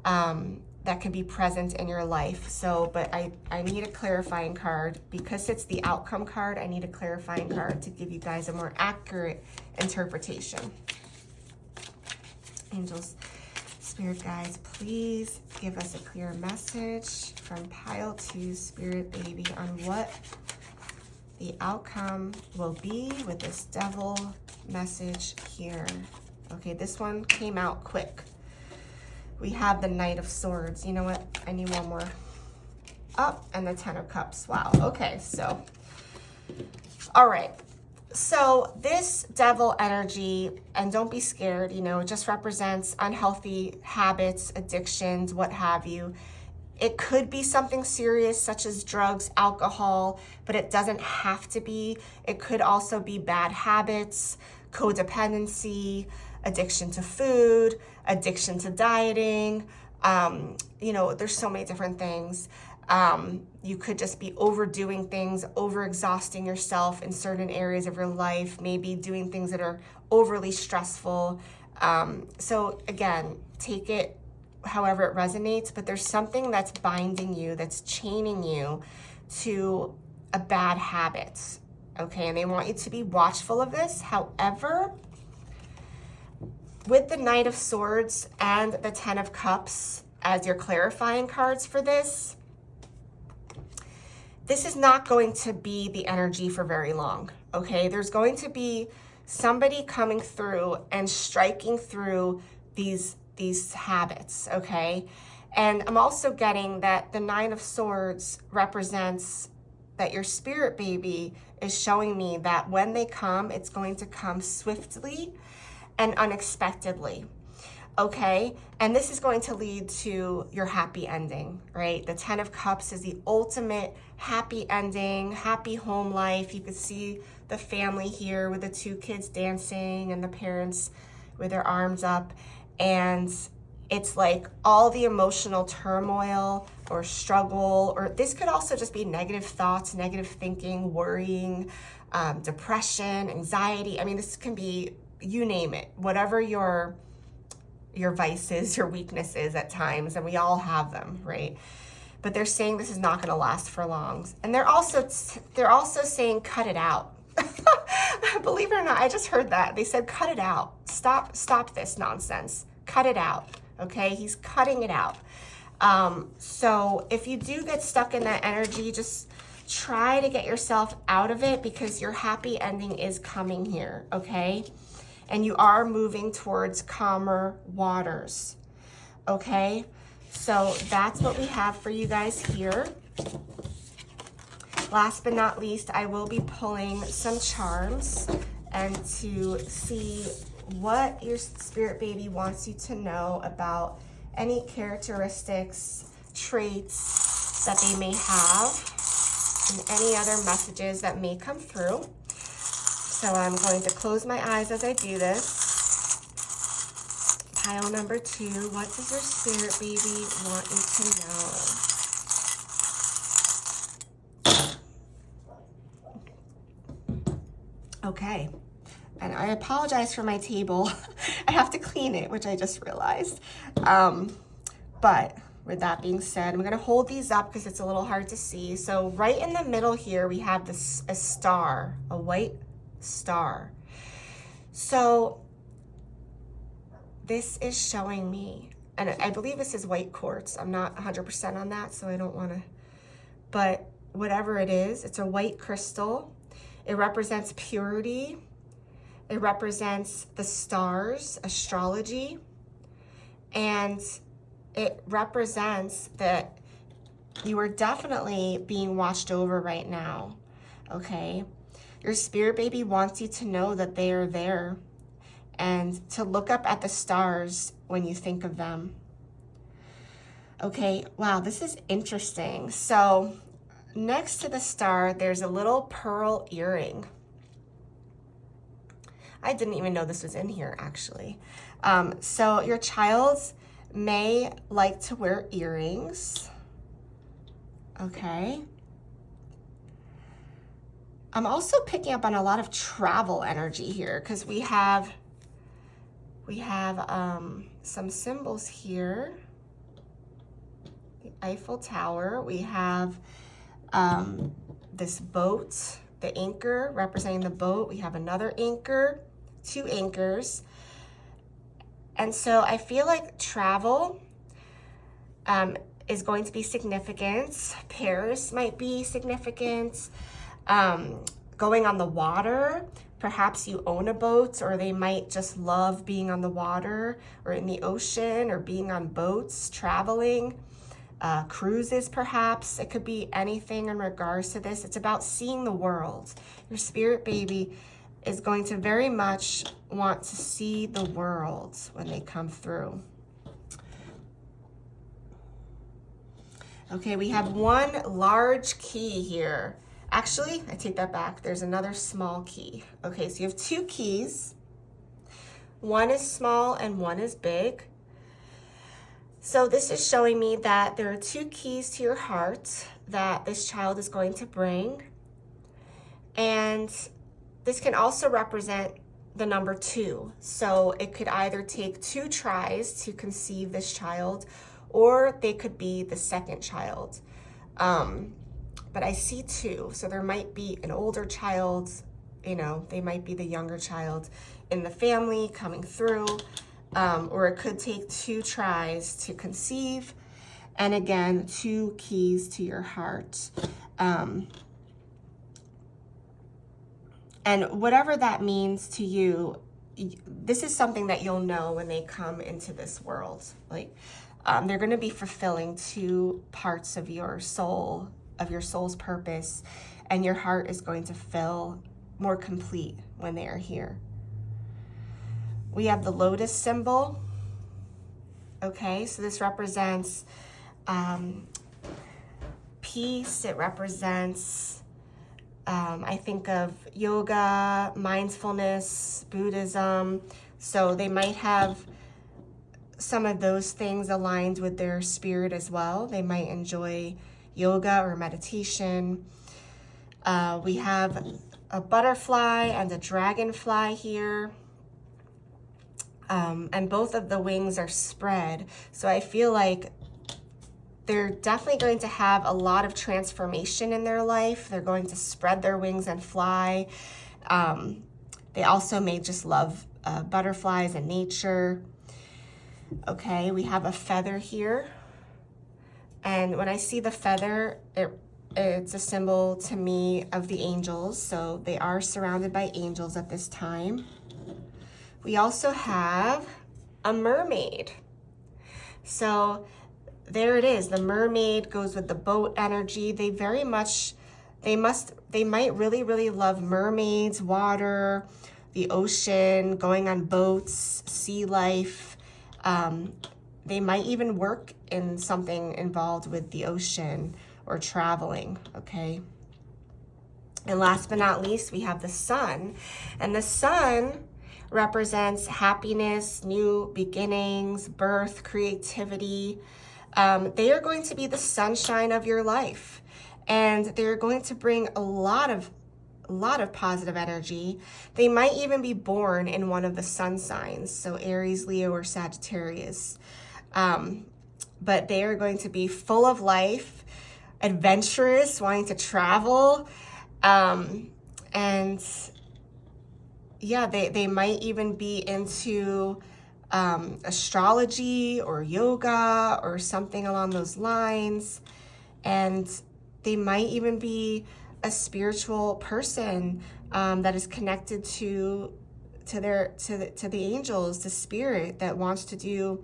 that can be present in your life. So, but I need a clarifying card. Because it's the outcome card, I need a clarifying card to give you guys a more accurate interpretation. Angels, Spirit guides, please give us a clear message from pile 2, Spirit baby, on what the outcome will be with this devil message here. Okay, this one came out quick. We have the Knight of Swords. You know what? I need one more. Up, and the 10 of Cups. Wow. Okay, so, all right. So this devil energy, and don't be scared, you know, it just represents unhealthy habits, addictions, what have you. It could be something serious such as drugs, alcohol, but it doesn't have to be. It could also be bad habits, codependency, addiction to food, addiction to dieting. You know, there's so many different things. You could just be overdoing things, overexhausting yourself in certain areas of your life, maybe doing things that are overly stressful. So again, take it however it resonates, but there's something that's binding you, that's chaining you to a bad habit, okay? And they want you to be watchful of this. However, with the Knight of Swords and the 10 of Cups as your clarifying cards for this, this is not going to be the energy for very long, okay? There's going to be somebody coming through and striking through these habits, okay? And I'm also getting that the 9 of Swords represents that your spirit baby is showing me that when they come, it's going to come swiftly and unexpectedly, okay? And this is going to lead to your happy ending, right? The 10 of Cups is the ultimate happy ending, happy home life. You could see the family here with the 2 kids dancing and the parents with their arms up. And it's like all the emotional turmoil or struggle, or this could also just be negative thoughts, negative thinking, worrying, depression, anxiety. I mean, this can be, you name it, whatever your vices, your weaknesses at times, and we all have them, right? But they're saying this is not going to last for long. And they're also saying cut it out. Believe it or not, I just heard that. They said cut it out. Stop this nonsense. Cut it out. Okay? He's cutting it out. So if you do get stuck in that energy, just try to get yourself out of it, because your happy ending is coming here, okay? And you are moving towards calmer waters, okay? So that's what we have for you guys here. Last but not least, I will be pulling some charms and to see what your spirit baby wants you to know about any characteristics, traits that they may have, and any other messages that may come through. So I'm going to close my eyes as I do this. Pile number 2, what does your spirit baby want you to know? Okay, and I apologize for my table. I have to clean it, which I just realized. But with that being said, I'm gonna hold these up because it's a little hard to see. So right in the middle here, we have this a star, a white star. So this is showing me, and I believe this is white quartz. I'm not 100% on that, so I don't want to, but whatever it is, it's a white crystal. It represents purity. It represents the stars, astrology, and it represents that you are definitely being watched over right now, okay? Your spirit baby wants you to know that they are there and to look up at the stars when you think of them. Okay, wow, this is interesting. So next to the star, there's a little pearl earring. I didn't even know this was in here, actually. So your child may like to wear earrings. Okay. I'm also picking up on a lot of travel energy here because we have some symbols here. The Eiffel Tower. We have this boat, the anchor representing the boat. We have another anchor, 2 anchors. And so I feel like travel is going to be significant. Paris might be significant. Going on the water, perhaps you own a boat, or they might just love being on the water or in the ocean or being on boats, traveling, cruises perhaps. It could be anything in regards to this. It's about seeing the world. Your spirit baby is going to very much want to see the world when they come through. Okay, we have one large key here. Actually, I take that back. There's another small key. Okay, so you have two keys. One is small and one is big. So this is showing me that there are two keys to your heart that this child is going to bring. And this can also represent the number 2. So it could either take 2 tries to conceive this child, or they could be the second child. But I see 2, so there might be an older child, you know, they might be the younger child in the family coming through, or it could take 2 tries to conceive, and again, 2 keys to your heart. And whatever that means to you, this is something that you'll know when they come into this world. Like, they're going to be fulfilling 2 parts of your soul, of your soul's purpose, and your heart is going to feel more complete when they are here. We have the lotus symbol. Okay, so this represents peace. It represents, I think of yoga, mindfulness, Buddhism. So they might have some of those things aligned with their spirit as well. They might enjoy yoga or meditation. We have a butterfly and a dragonfly here. And both of the wings are spread. So I feel like they're definitely going to have a lot of transformation in their life. They're going to spread their wings and fly. They also may just love butterflies and nature. Okay, we have a feather here. And when I see the feather, it's a symbol to me of the angels. So they are surrounded by angels at this time. We also have a mermaid. So there it is. The mermaid goes with the boat energy. They might really, really love mermaids, water, the ocean, going on boats, sea life. They might even work in something involved with the ocean or traveling, okay? And last but not least, we have the sun. And the sun represents happiness, new beginnings, birth, creativity. They are going to be the sunshine of your life. And they're going to bring a lot of positive energy. They might even be born in one of the sun signs, so Aries, Leo, or Sagittarius. But they are going to be full of life, adventurous, wanting to travel, and yeah, they might even be into astrology or yoga or something along those lines. And they might even be a spiritual person that is connected to the angels, the spirit that wants to do,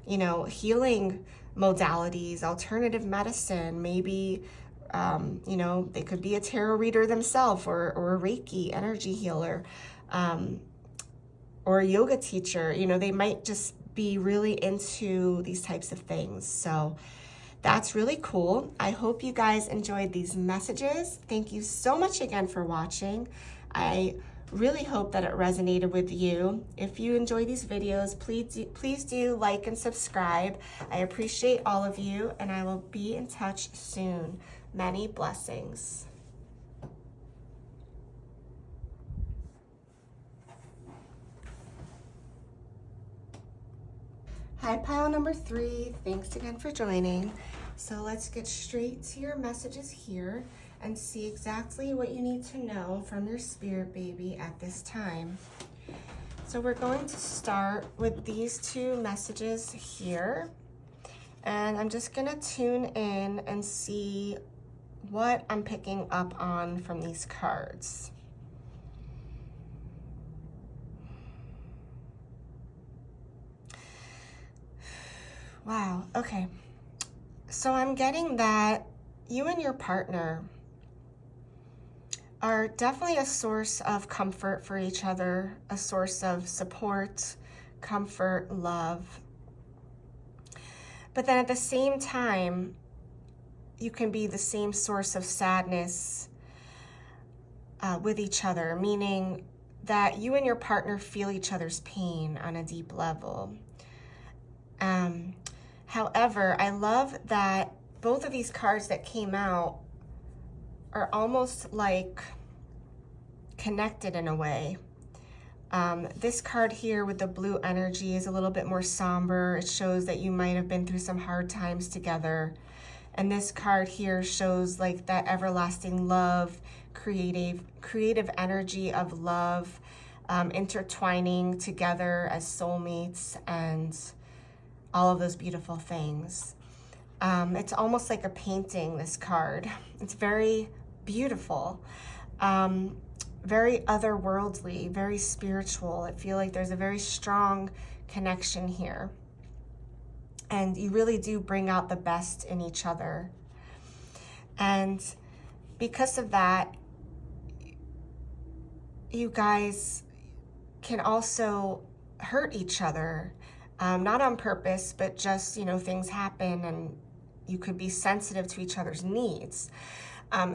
you know, healing modalities, alternative medicine. Maybe you know, they could be a tarot reader themselves, or a Reiki energy healer, or a yoga teacher. You know, they might just be really into these types of things. So that's really cool. I hope you guys enjoyed these messages. Thank you so much again for watching. I really hope that it resonated with you. If you enjoy these videos, please do like and subscribe. I appreciate all of you, and I will be in touch soon. Many blessings. Hi, pile number 3. Thanks again for joining. So let's get straight to your messages here and see exactly what you need to know from your spirit baby at this time. So we're going to start with these two messages here. And I'm just gonna tune in and see what I'm picking up on from these cards. Wow, okay. So I'm getting that you and your partner are definitely a source of comfort for each other, a source of support, comfort, love. But then at the same time, you can be the same source of sadness with each other, meaning that you and your partner feel each other's pain on a deep level. However, I love that both of these cards that came out are almost like connected in a way. This card here with the blue energy is a little bit more somber. It shows that you might have been through some hard times together. And this card here shows like that everlasting love, creative energy of love, intertwining together as soulmates and all of those beautiful things. It's almost like a painting, this card. It's very beautiful, very otherworldly, very spiritual. I feel like there's a very strong connection here. And you really do bring out the best in each other. And because of that, you guys can also hurt each other. Not on purpose, but just, things happen and you could be sensitive to each other's needs.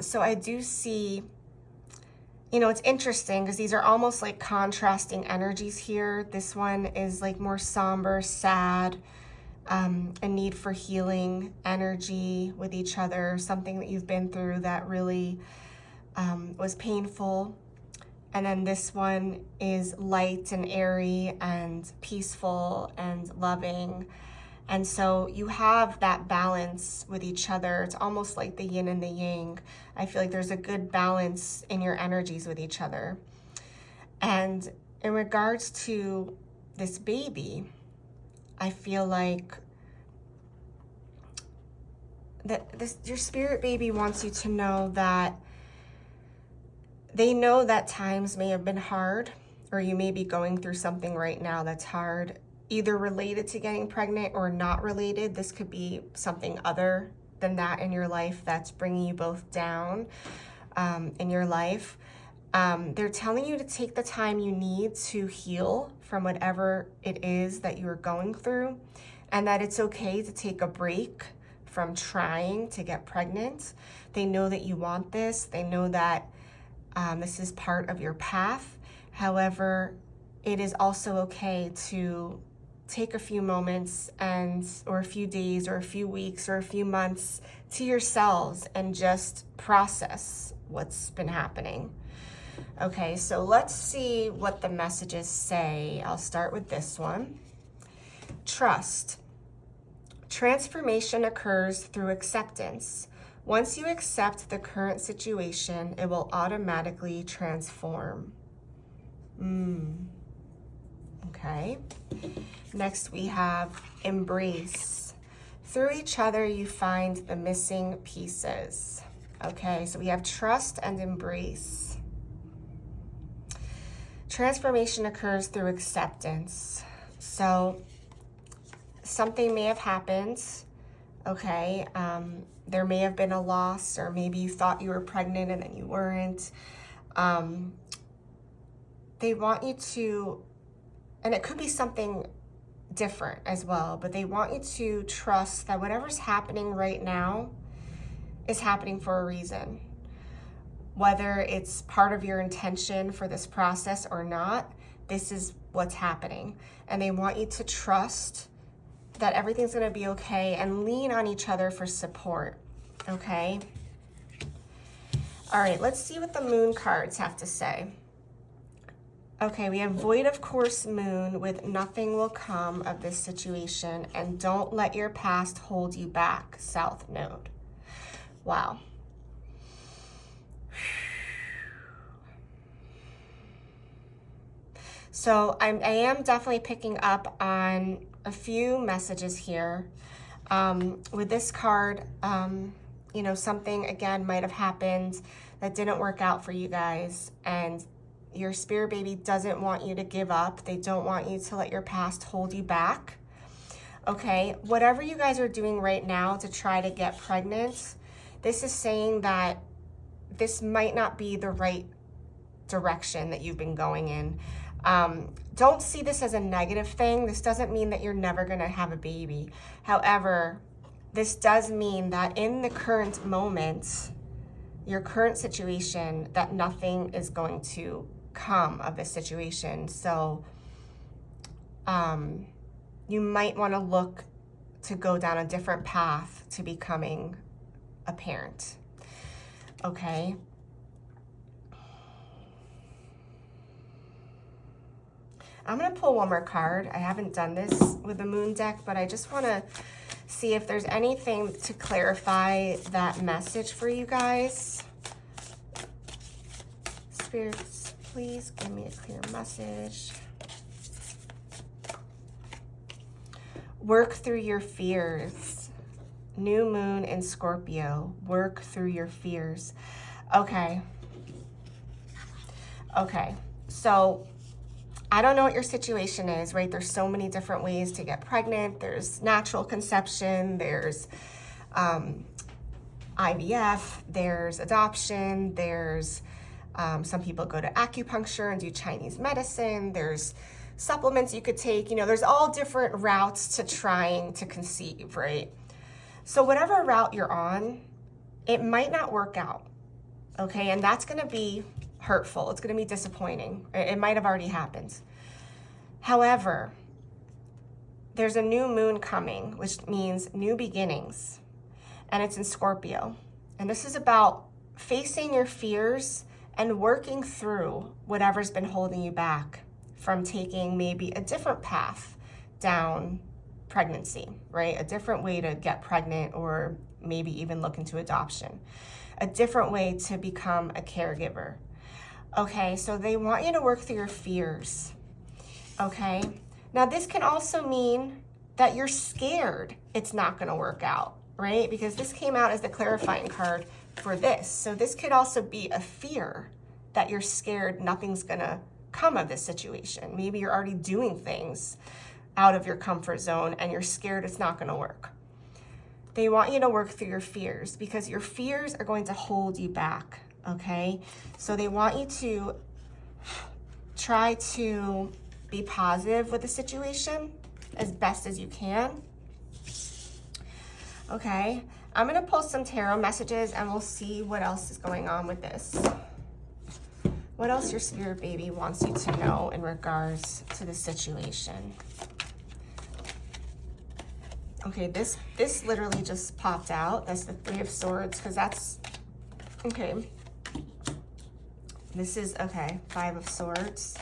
So I do see, it's interesting because these are almost like contrasting energies here. This one is like more somber, sad, a need for healing energy with each other, something that you've been through that really was painful. And then this one is light and airy and peaceful and loving. And so you have that balance with each other. It's almost like the yin and the yang. I feel like there's a good balance in your energies with each other. And in regards to this baby, I feel like your spirit baby wants you to know that they know that times may have been hard, or you may be going through something right now that's hard, either related to getting pregnant or not related. This could be something other than that in your life that's bringing you both down in your life. They're telling you to take the time you need to heal from whatever it is that you're going through, and that it's okay to take a break from trying to get pregnant. They know that you want this. They know that this is part of your path. However, it is also okay to take a few moments or a few days or a few weeks or a few months to yourselves and just process what's been happening. Okay, so let's see what the messages say. I'll start with this one. Trust. Transformation occurs through acceptance. Once you accept the current situation, it will automatically transform. Okay. Next we have embrace. Through each other, you find the missing pieces. Okay, so we have trust and embrace. Transformation occurs through acceptance. So something may have happened, okay? There may have been a loss, or maybe you thought you were pregnant and then you weren't. They want you to, and it could be something different as well, but they want you to trust that whatever's happening right now is happening for a reason. Whether it's part of your intention for this process or not, this is what's happening. And they want you to trust that everything's gonna be okay and lean on each other for support, okay? All right, let's see what the moon cards have to say. Okay, we have void of course moon with nothing will come of this situation and don't let your past hold you back, south node. Wow. So I am definitely picking up on a few messages here. With this card, you know, something again might have happened that didn't work out for you guys, and your spirit baby doesn't want you to give up. They don't want you to let your past hold you back. Okay, whatever you guys are doing right now to try to get pregnant, this is saying that this might not be the right direction that you've been going in. Don't see this as a negative thing. This doesn't mean that you're never gonna have a baby. However, this does mean that in the current moment, your current situation, that nothing is going to come of this situation. So you might want to look to go down a different path to becoming a parent. Okay. I'm going to pull one more card. I haven't done this with the moon deck, but I just want to see if there's anything to clarify that message for you guys. Spirits, please give me a clear message. Work through your fears. New moon in Scorpio. Work through your fears. Okay. Okay. So I don't know what your situation is, right? There's so many different ways to get pregnant. There's natural conception. There's IVF. There's adoption. There's some people go to acupuncture and do Chinese medicine. There's supplements you could take. You know, there's all different routes to trying to conceive, right? So whatever route you're on, it might not work out, okay? And that's gonna be hurtful. It's gonna be disappointing. It might have already happened. However, there's a new moon coming, which means new beginnings, and it's in Scorpio. And this is about facing your fears and working through whatever's been holding you back from taking maybe a different path down pregnancy, right? A different way to get pregnant, or maybe even look into adoption. A different way to become a caregiver. Okay, so they want you to work through your fears. Okay, now this can also mean that you're scared it's not gonna work out, right? Because this came out as the clarifying card for this. So this could also be a fear that you're scared nothing's gonna come of this situation. Maybe you're already doing things out of your comfort zone and you're scared it's not gonna work. They want you to work through your fears because your fears are going to hold you back, okay? So they want you to try to be positive with the situation as best as you can. Okay, I'm gonna pull some tarot messages and we'll see what else is going on with this. What else your spirit baby wants you to know in regards to the situation. Okay, this literally just popped out. That's the Three of Swords, because that's, okay. This is, okay, Five of Swords.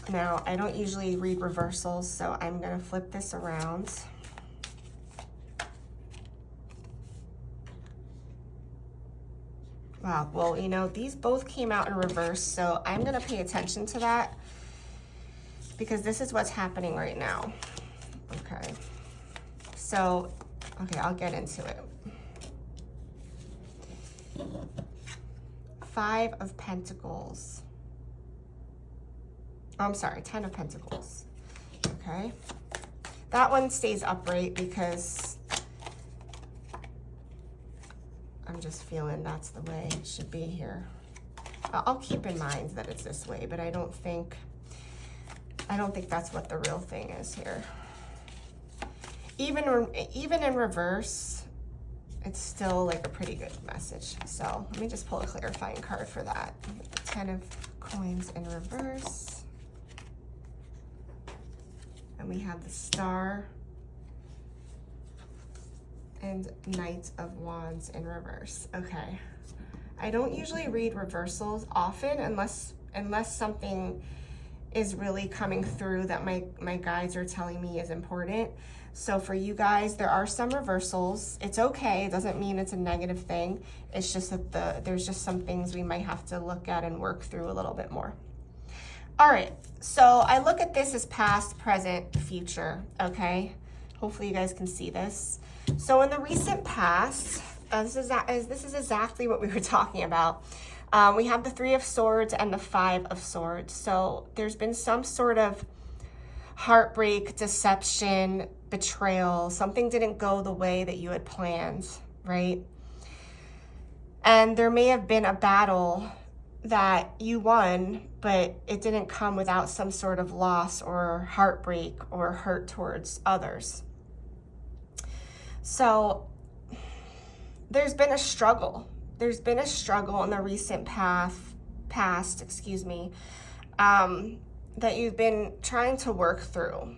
Now, I don't usually read reversals, so I'm gonna flip this around. Wow, well, you know, these both came out in reverse, so I'm gonna pay attention to that because this is what's happening right now. Okay, so, okay, I'll get into it. Five of Pentacles. Oh, I'm sorry, 10 of Pentacles. Okay, that one stays upright because I'm just feeling that's the way it should be here. I'll keep in mind that it's this way, but I don't think that's what the real thing is here. Even in reverse, it's still like a pretty good message. So let me just pull a clarifying card for that. 10 of Coins in reverse. And we have the Star and Knight of Wands in reverse. Okay. I don't usually read reversals often unless something is really coming through that my guides are telling me is important. So for you guys, there are some reversals. It's okay. It doesn't mean it's a negative thing. It's just that there's just some things we might have to look at and work through a little bit more. All right, so I look at this as past, present, future, okay? Hopefully you guys can see this. So in the recent past, this is exactly what we were talking about. We have the 3 of Swords and the 5 of Swords. So there's been some sort of heartbreak, deception, betrayal. Something didn't go the way that you had planned, right? And there may have been a battle that you won, but it didn't come without some sort of loss or heartbreak or hurt towards others. So there's been a struggle. There's been a struggle in the recent past, that you've been trying to work through.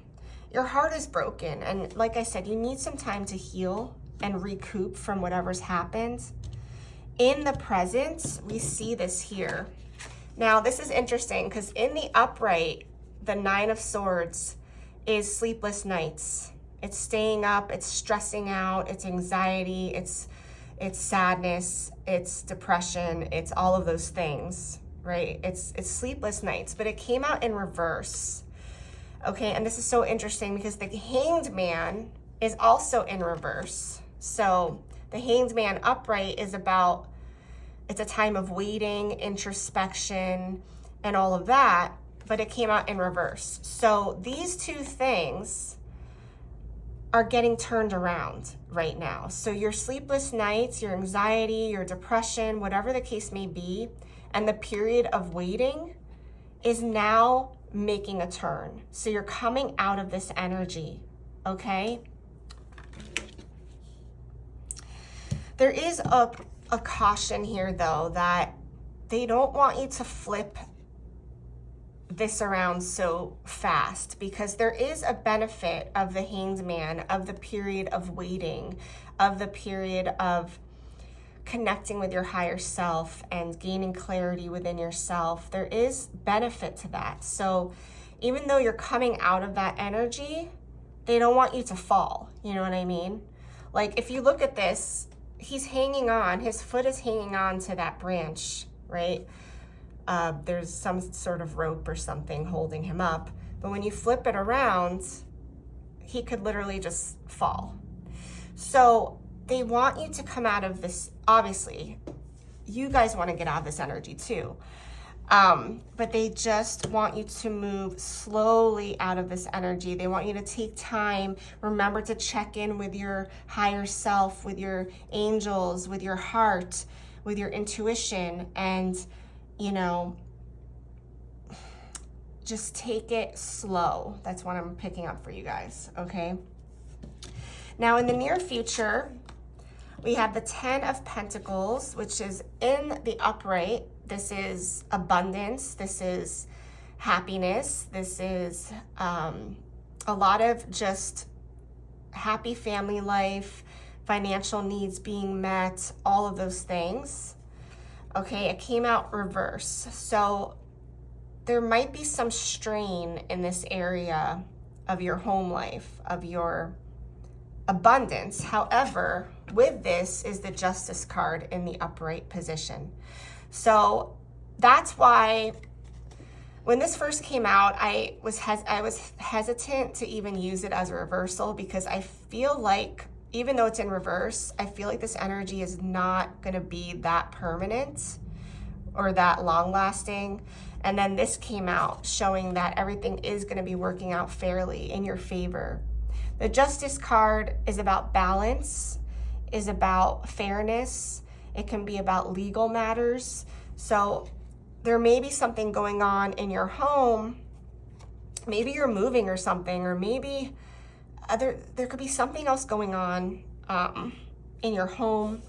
Your heart is broken. And like I said, you need some time to heal and recoup from whatever's happened. In the present, we see this here. Now, this is interesting because in the upright, the 9 of Swords is sleepless nights. It's staying up, it's stressing out, it's anxiety, it's sadness, it's depression, it's all of those things, right? It's sleepless nights, but it came out in reverse. Okay, and this is so interesting because the Hanged Man is also in reverse. So the Hanged Man upright is about, it's a time of waiting, introspection, and all of that, but it came out in reverse. So these two things are getting turned around right now. So your sleepless nights, your anxiety, your depression, whatever the case may be, and the period of waiting is now making a turn. So you're coming out of this energy, okay? There is a caution here though, that they don't want you to flip this around so fast, because there is a benefit of the Hanged Man, of the period of waiting, of the period of connecting with your higher self and gaining clarity within yourself. There is benefit to that. So even though you're coming out of that energy, they don't want you to fall. You know what I mean? Like if you look at this, he's hanging on, his foot is hanging on to that branch, right? There's some sort of rope or something holding him up. But when you flip it around, he could literally just fall. So they want you to come out of this. Obviously, you guys want to get out of this energy too. But they just want you to move slowly out of this energy. They want you to take time. Remember to check in with your higher self, with your angels, with your heart, with your intuition, and just take it slow. That's what I'm picking up for you guys, okay? Now, in the near future, we have the 10 of Pentacles, which is in the upright. This is abundance. This is happiness. This is a lot of just happy family life, financial needs being met, all of those things. Okay, it came out reverse. So there might be some strain in this area of your home life, of your abundance. However, with this is the Justice card in the upright position. So that's why when this first came out, I was hesitant to even use it as a reversal, because I feel like even though it's in reverse, I feel like this energy is not going to be that permanent or that long lasting. And then this came out showing that everything is going to be working out fairly in your favor. The Justice card is about balance, is about fairness. It can be about legal matters. So there may be something going on in your home. Maybe you're moving or something, or maybe there could be something else going on in your home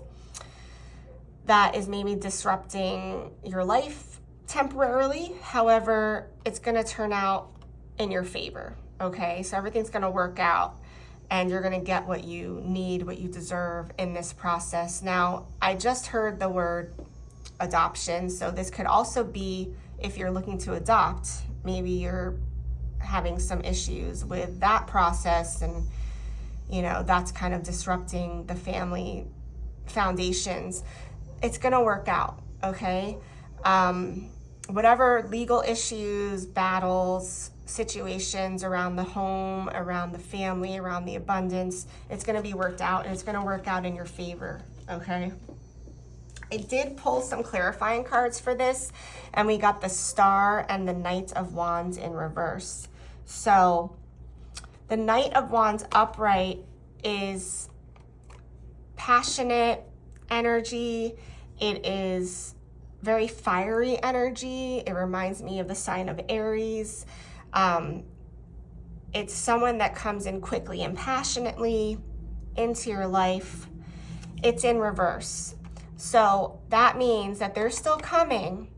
that is maybe disrupting your life temporarily. However, it's going to turn out in your favor, okay? So everything's going to work out, and you're going to get what you need, what you deserve in this process. Now, I just heard the word adoption, so this could also be if you're looking to adopt. Maybe you're having some issues with that process, and that's kind of disrupting the family foundations. It's going to work out, okay? Whatever legal issues, battles, situations around the home, around the family, around the abundance, it's going to be worked out, and it's going to work out in your favor, okay? I did pull some clarifying cards for this, and we got the Star and the Knight of Wands in reverse. So the Knight of Wands upright is passionate energy. It is very fiery energy. It reminds me of the sign of Aries. It's someone that comes in quickly and passionately into your life. It's in reverse. So that means that they're still coming,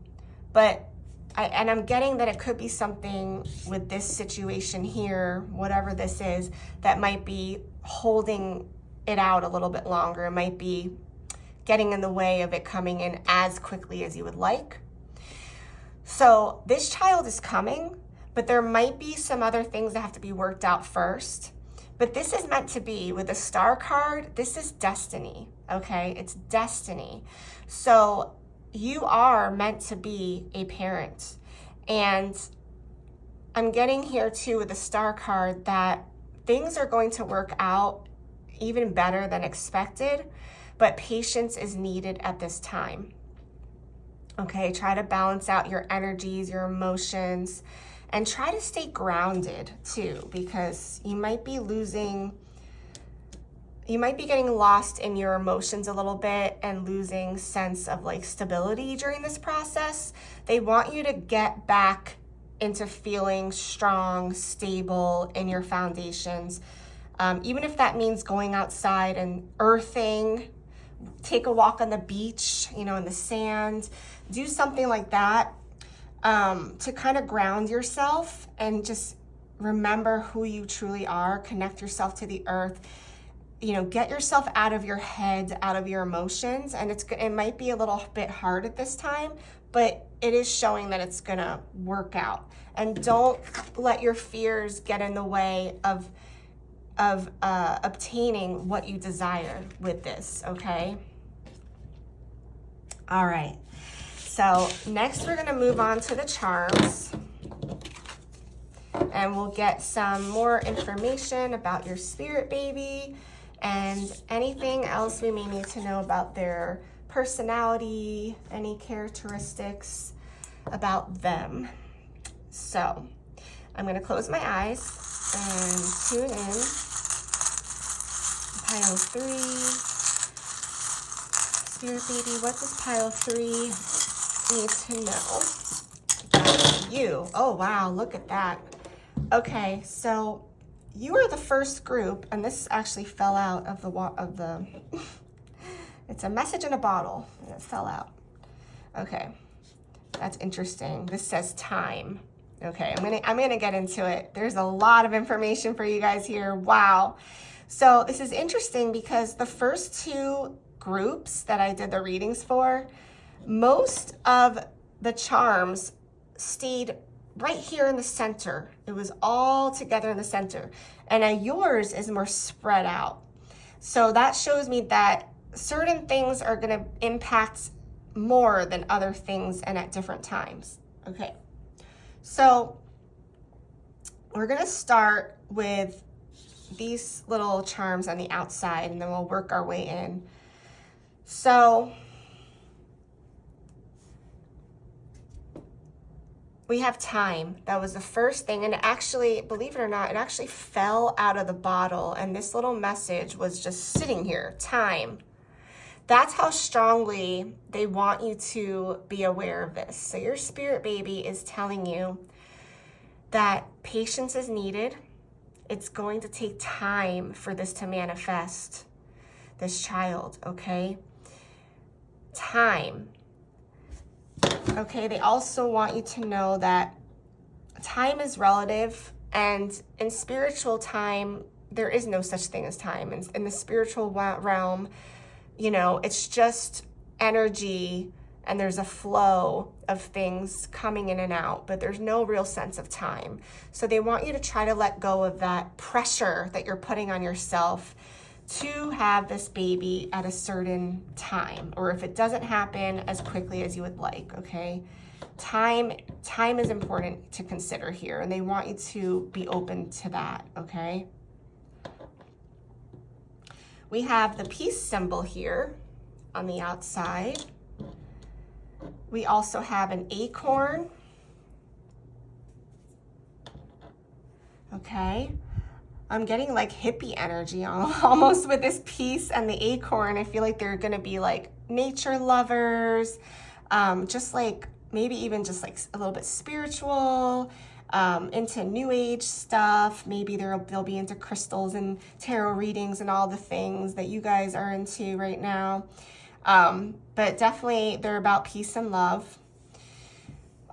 but I'm getting that it could be something with this situation here, whatever this is, that might be holding it out a little bit longer. It might be getting in the way of it coming in as quickly as you would like. So this child is coming, but there might be some other things that have to be worked out first. But this is meant to be, with a Star card, this is destiny, okay? It's destiny. So you are meant to be a parent. And I'm getting here too with the Star card that things are going to work out even better than expected, but patience is needed at this time. Okay, try to balance out your energies, your emotions, and try to stay grounded too, because you might be getting lost in your emotions a little bit and losing sense of like stability during this process. They want you to get back into feeling strong, stable in your foundations. Even if that means going outside and earthing, take a walk on the beach, in the sand, do something like that. To kind of ground yourself and just remember who you truly are, connect yourself to the earth, get yourself out of your head, out of your emotions. And it might be a little bit hard at this time, but it is showing that it's gonna work out. And don't let your fears get in the way of obtaining what you desire with this, okay? All right. So next we're going to move on to the charms, and we'll get some more information about your spirit baby and anything else we may need to know about their personality, any characteristics about them. So I'm going to close my eyes and tune in. Pile 3. Spirit baby, what does pile 3 need to know about you? Oh wow, look at that. Okay, so you are the first group, and this actually fell out of the it's a message in a bottle, and it fell out. Okay, that's interesting. This says time. Okay, I'm gonna get into it. There's a lot of information for you guys here. Wow. So this is interesting because the first two groups that I did the readings for, most of the charms stayed right here in the center. It was all together in the center. And yours is more spread out. So that shows me that certain things are going to impact more than other things and at different times. Okay. So we're going to start with these little charms on the outside, and then we'll work our way in. So we have time. That was the first thing. And actually, believe it or not, it actually fell out of the bottle. And this little message was just sitting here, time. That's how strongly they want you to be aware of this. So your spirit baby is telling you that patience is needed. It's going to take time for this to manifest, this child, okay? Time. Okay, they also want you to know that time is relative, and in spiritual time, there is no such thing as time. In the spiritual realm, it's just energy and there's a flow of things coming in and out, but there's no real sense of time. So they want you to try to let go of that pressure that you're putting on yourself to have this baby at a certain time, or if it doesn't happen as quickly as you would like, okay? Time is important to consider here, and they want you to be open to that, okay? We have the peace symbol here on the outside. We also have an acorn. Okay. I'm getting like hippie energy almost with this peace and the acorn. I feel like they're going to be like nature lovers, just like maybe even just like a little bit spiritual, into new age stuff. Maybe they'll be into crystals and tarot readings and all the things that you guys are into right now. But definitely they're about peace and love.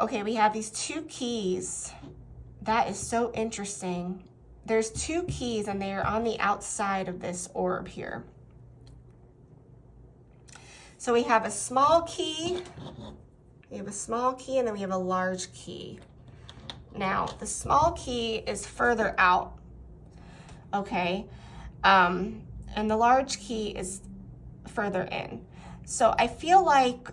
Okay, we have these 2 keys. That is so interesting. There's 2 keys and they are on the outside of this orb here. So we have a small key, and then we have a large key. Now, the small key is further out, okay? And the large key is further in. So I feel like,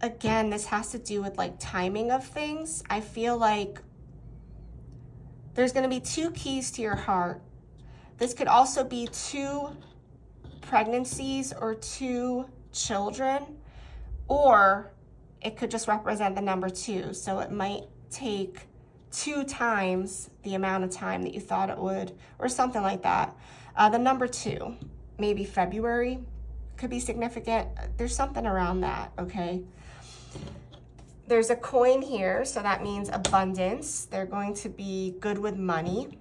again, this has to do with like timing of things. I feel like there's going to be 2 keys to your heart. This could also be 2 pregnancies or 2 children, or it could just represent the number 2. So it might take 2 times the amount of time that you thought it would, or something like that. The number 2, maybe February, could be significant. There's something around that, okay? There's a coin here, so that means abundance. They're going to be good with money.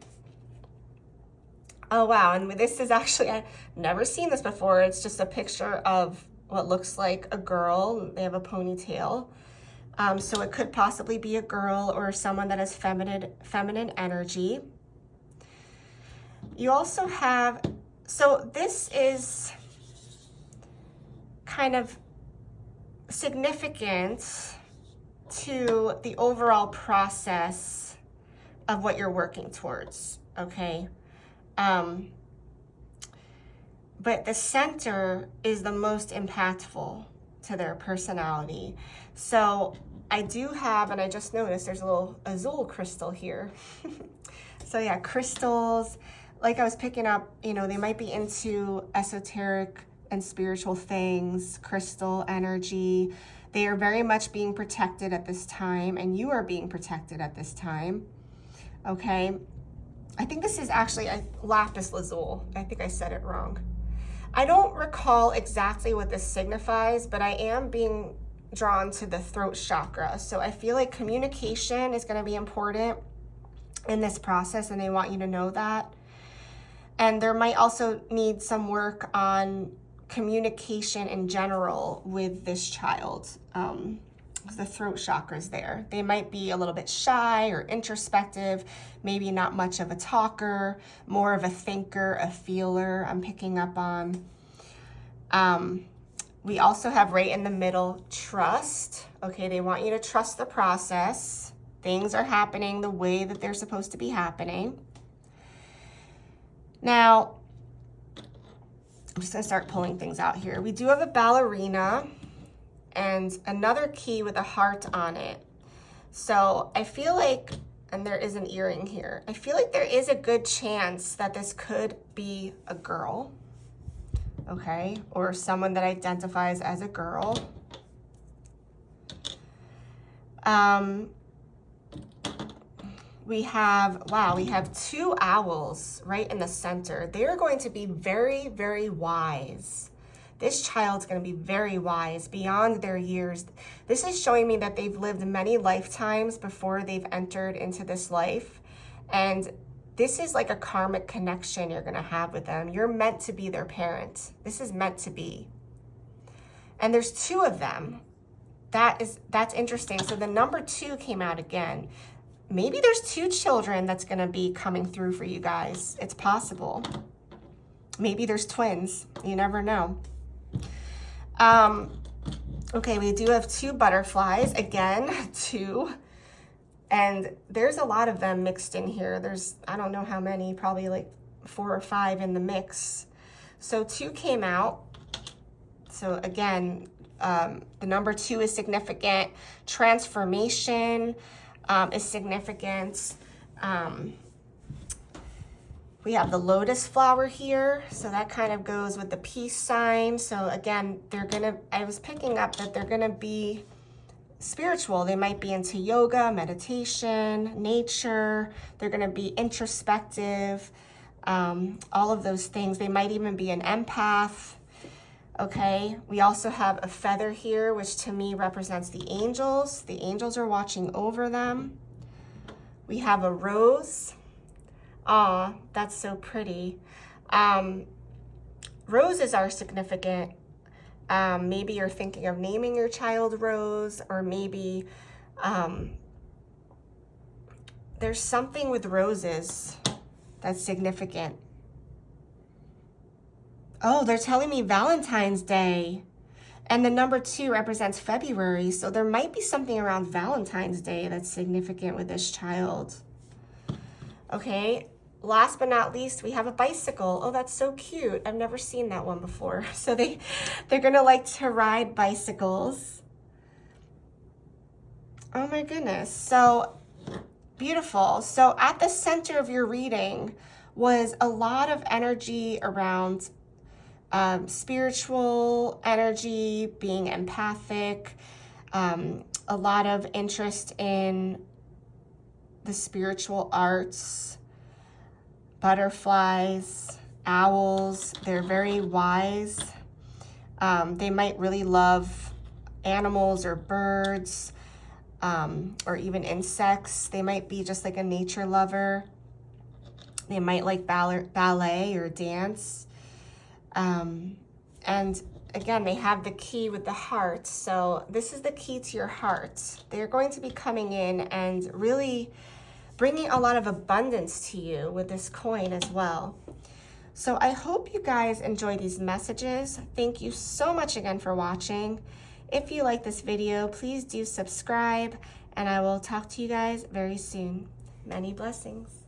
Oh, wow, and this is actually, I've never seen this before. It's just a picture of what looks like a girl. They have a ponytail. So it could possibly be a girl or someone that has feminine energy. You also have, so this is kind of significant to the overall process of what you're working towards, okay? But the center is the most impactful to their personality. So I do have, and I just noticed there's a little azul crystal here. So yeah, crystals, like I was picking up, you know, they might be into esoteric and spiritual things, crystal energy. They are very much being protected at this time, and you are being protected at this time, okay? I think this is actually a lapis lazuli. I think I said it wrong. I don't recall exactly what this signifies, but I am being drawn to the throat chakra. So I feel like communication is going to be important in this process, and they want you to know that. And there might also need some work on communication in general with this child. The throat chakra is there. They might be a little bit shy or introspective, maybe not much of a talker, more of a thinker, a feeler, I'm picking up on. We also have right in the middle, trust. Okay, they want you to trust the process. Things are happening the way that they're supposed to be happening. Now, I'm just gonna start pulling things out here. We do have a ballerina and another key with a heart on it. So I feel like, and there is an earring here, I feel like there is a good chance that this could be a girl, okay? Or someone that identifies as a girl. We have 2 owls right in the center. They're going to be very, very wise. This child's going to be very wise beyond their years. This is showing me that they've lived many lifetimes before they've entered into this life. And this is like a karmic connection you're going to have with them. You're meant to be their parent. This is meant to be. And there's 2 of them. That's interesting. So the number 2 came out again. Maybe there's 2 children that's going to be coming through for you guys. It's possible. Maybe there's twins. You never know. Okay, we do have 2 butterflies, again, 2. And there's a lot of them mixed in here. There's, I don't know how many, probably like 4 or 5 in the mix. So 2 came out. So again, the number 2 is significant. Transformation is significant. We have the lotus flower here, so that kind of goes with the peace sign. So again, I was picking up that they're gonna be spiritual. They might be into yoga, meditation, nature. They're gonna be introspective, all of those things. They might even be an empath. Okay, we also have a feather here, which to me represents the angels. The angels are watching over them. We have a rose. Aw, that's so pretty. Roses are significant. Maybe you're thinking of naming your child Rose, or maybe there's something with roses that's significant. Oh, they're telling me Valentine's Day. And the number 2 represents February, so there might be something around Valentine's Day that's significant with this child. Okay, last but not least, we have a bicycle. Oh, that's so cute. I've never seen that one before. So they're gonna like to ride bicycles. Oh my goodness, so beautiful. So at the center of your reading was a lot of energy around spiritual energy, being empathic, a lot of interest in the spiritual arts, butterflies, owls. They're very wise. They might really love animals or birds, or even insects. They might be just like a nature lover. They might like ballet or dance. And again, they have the key with the heart. So this is the key to your heart. They're going to be coming in and really bringing a lot of abundance to you with this coin as well. So I hope you guys enjoy these messages. Thank you so much again for watching. If you like this video, please do subscribe, and I will talk to you guys very soon. Many blessings.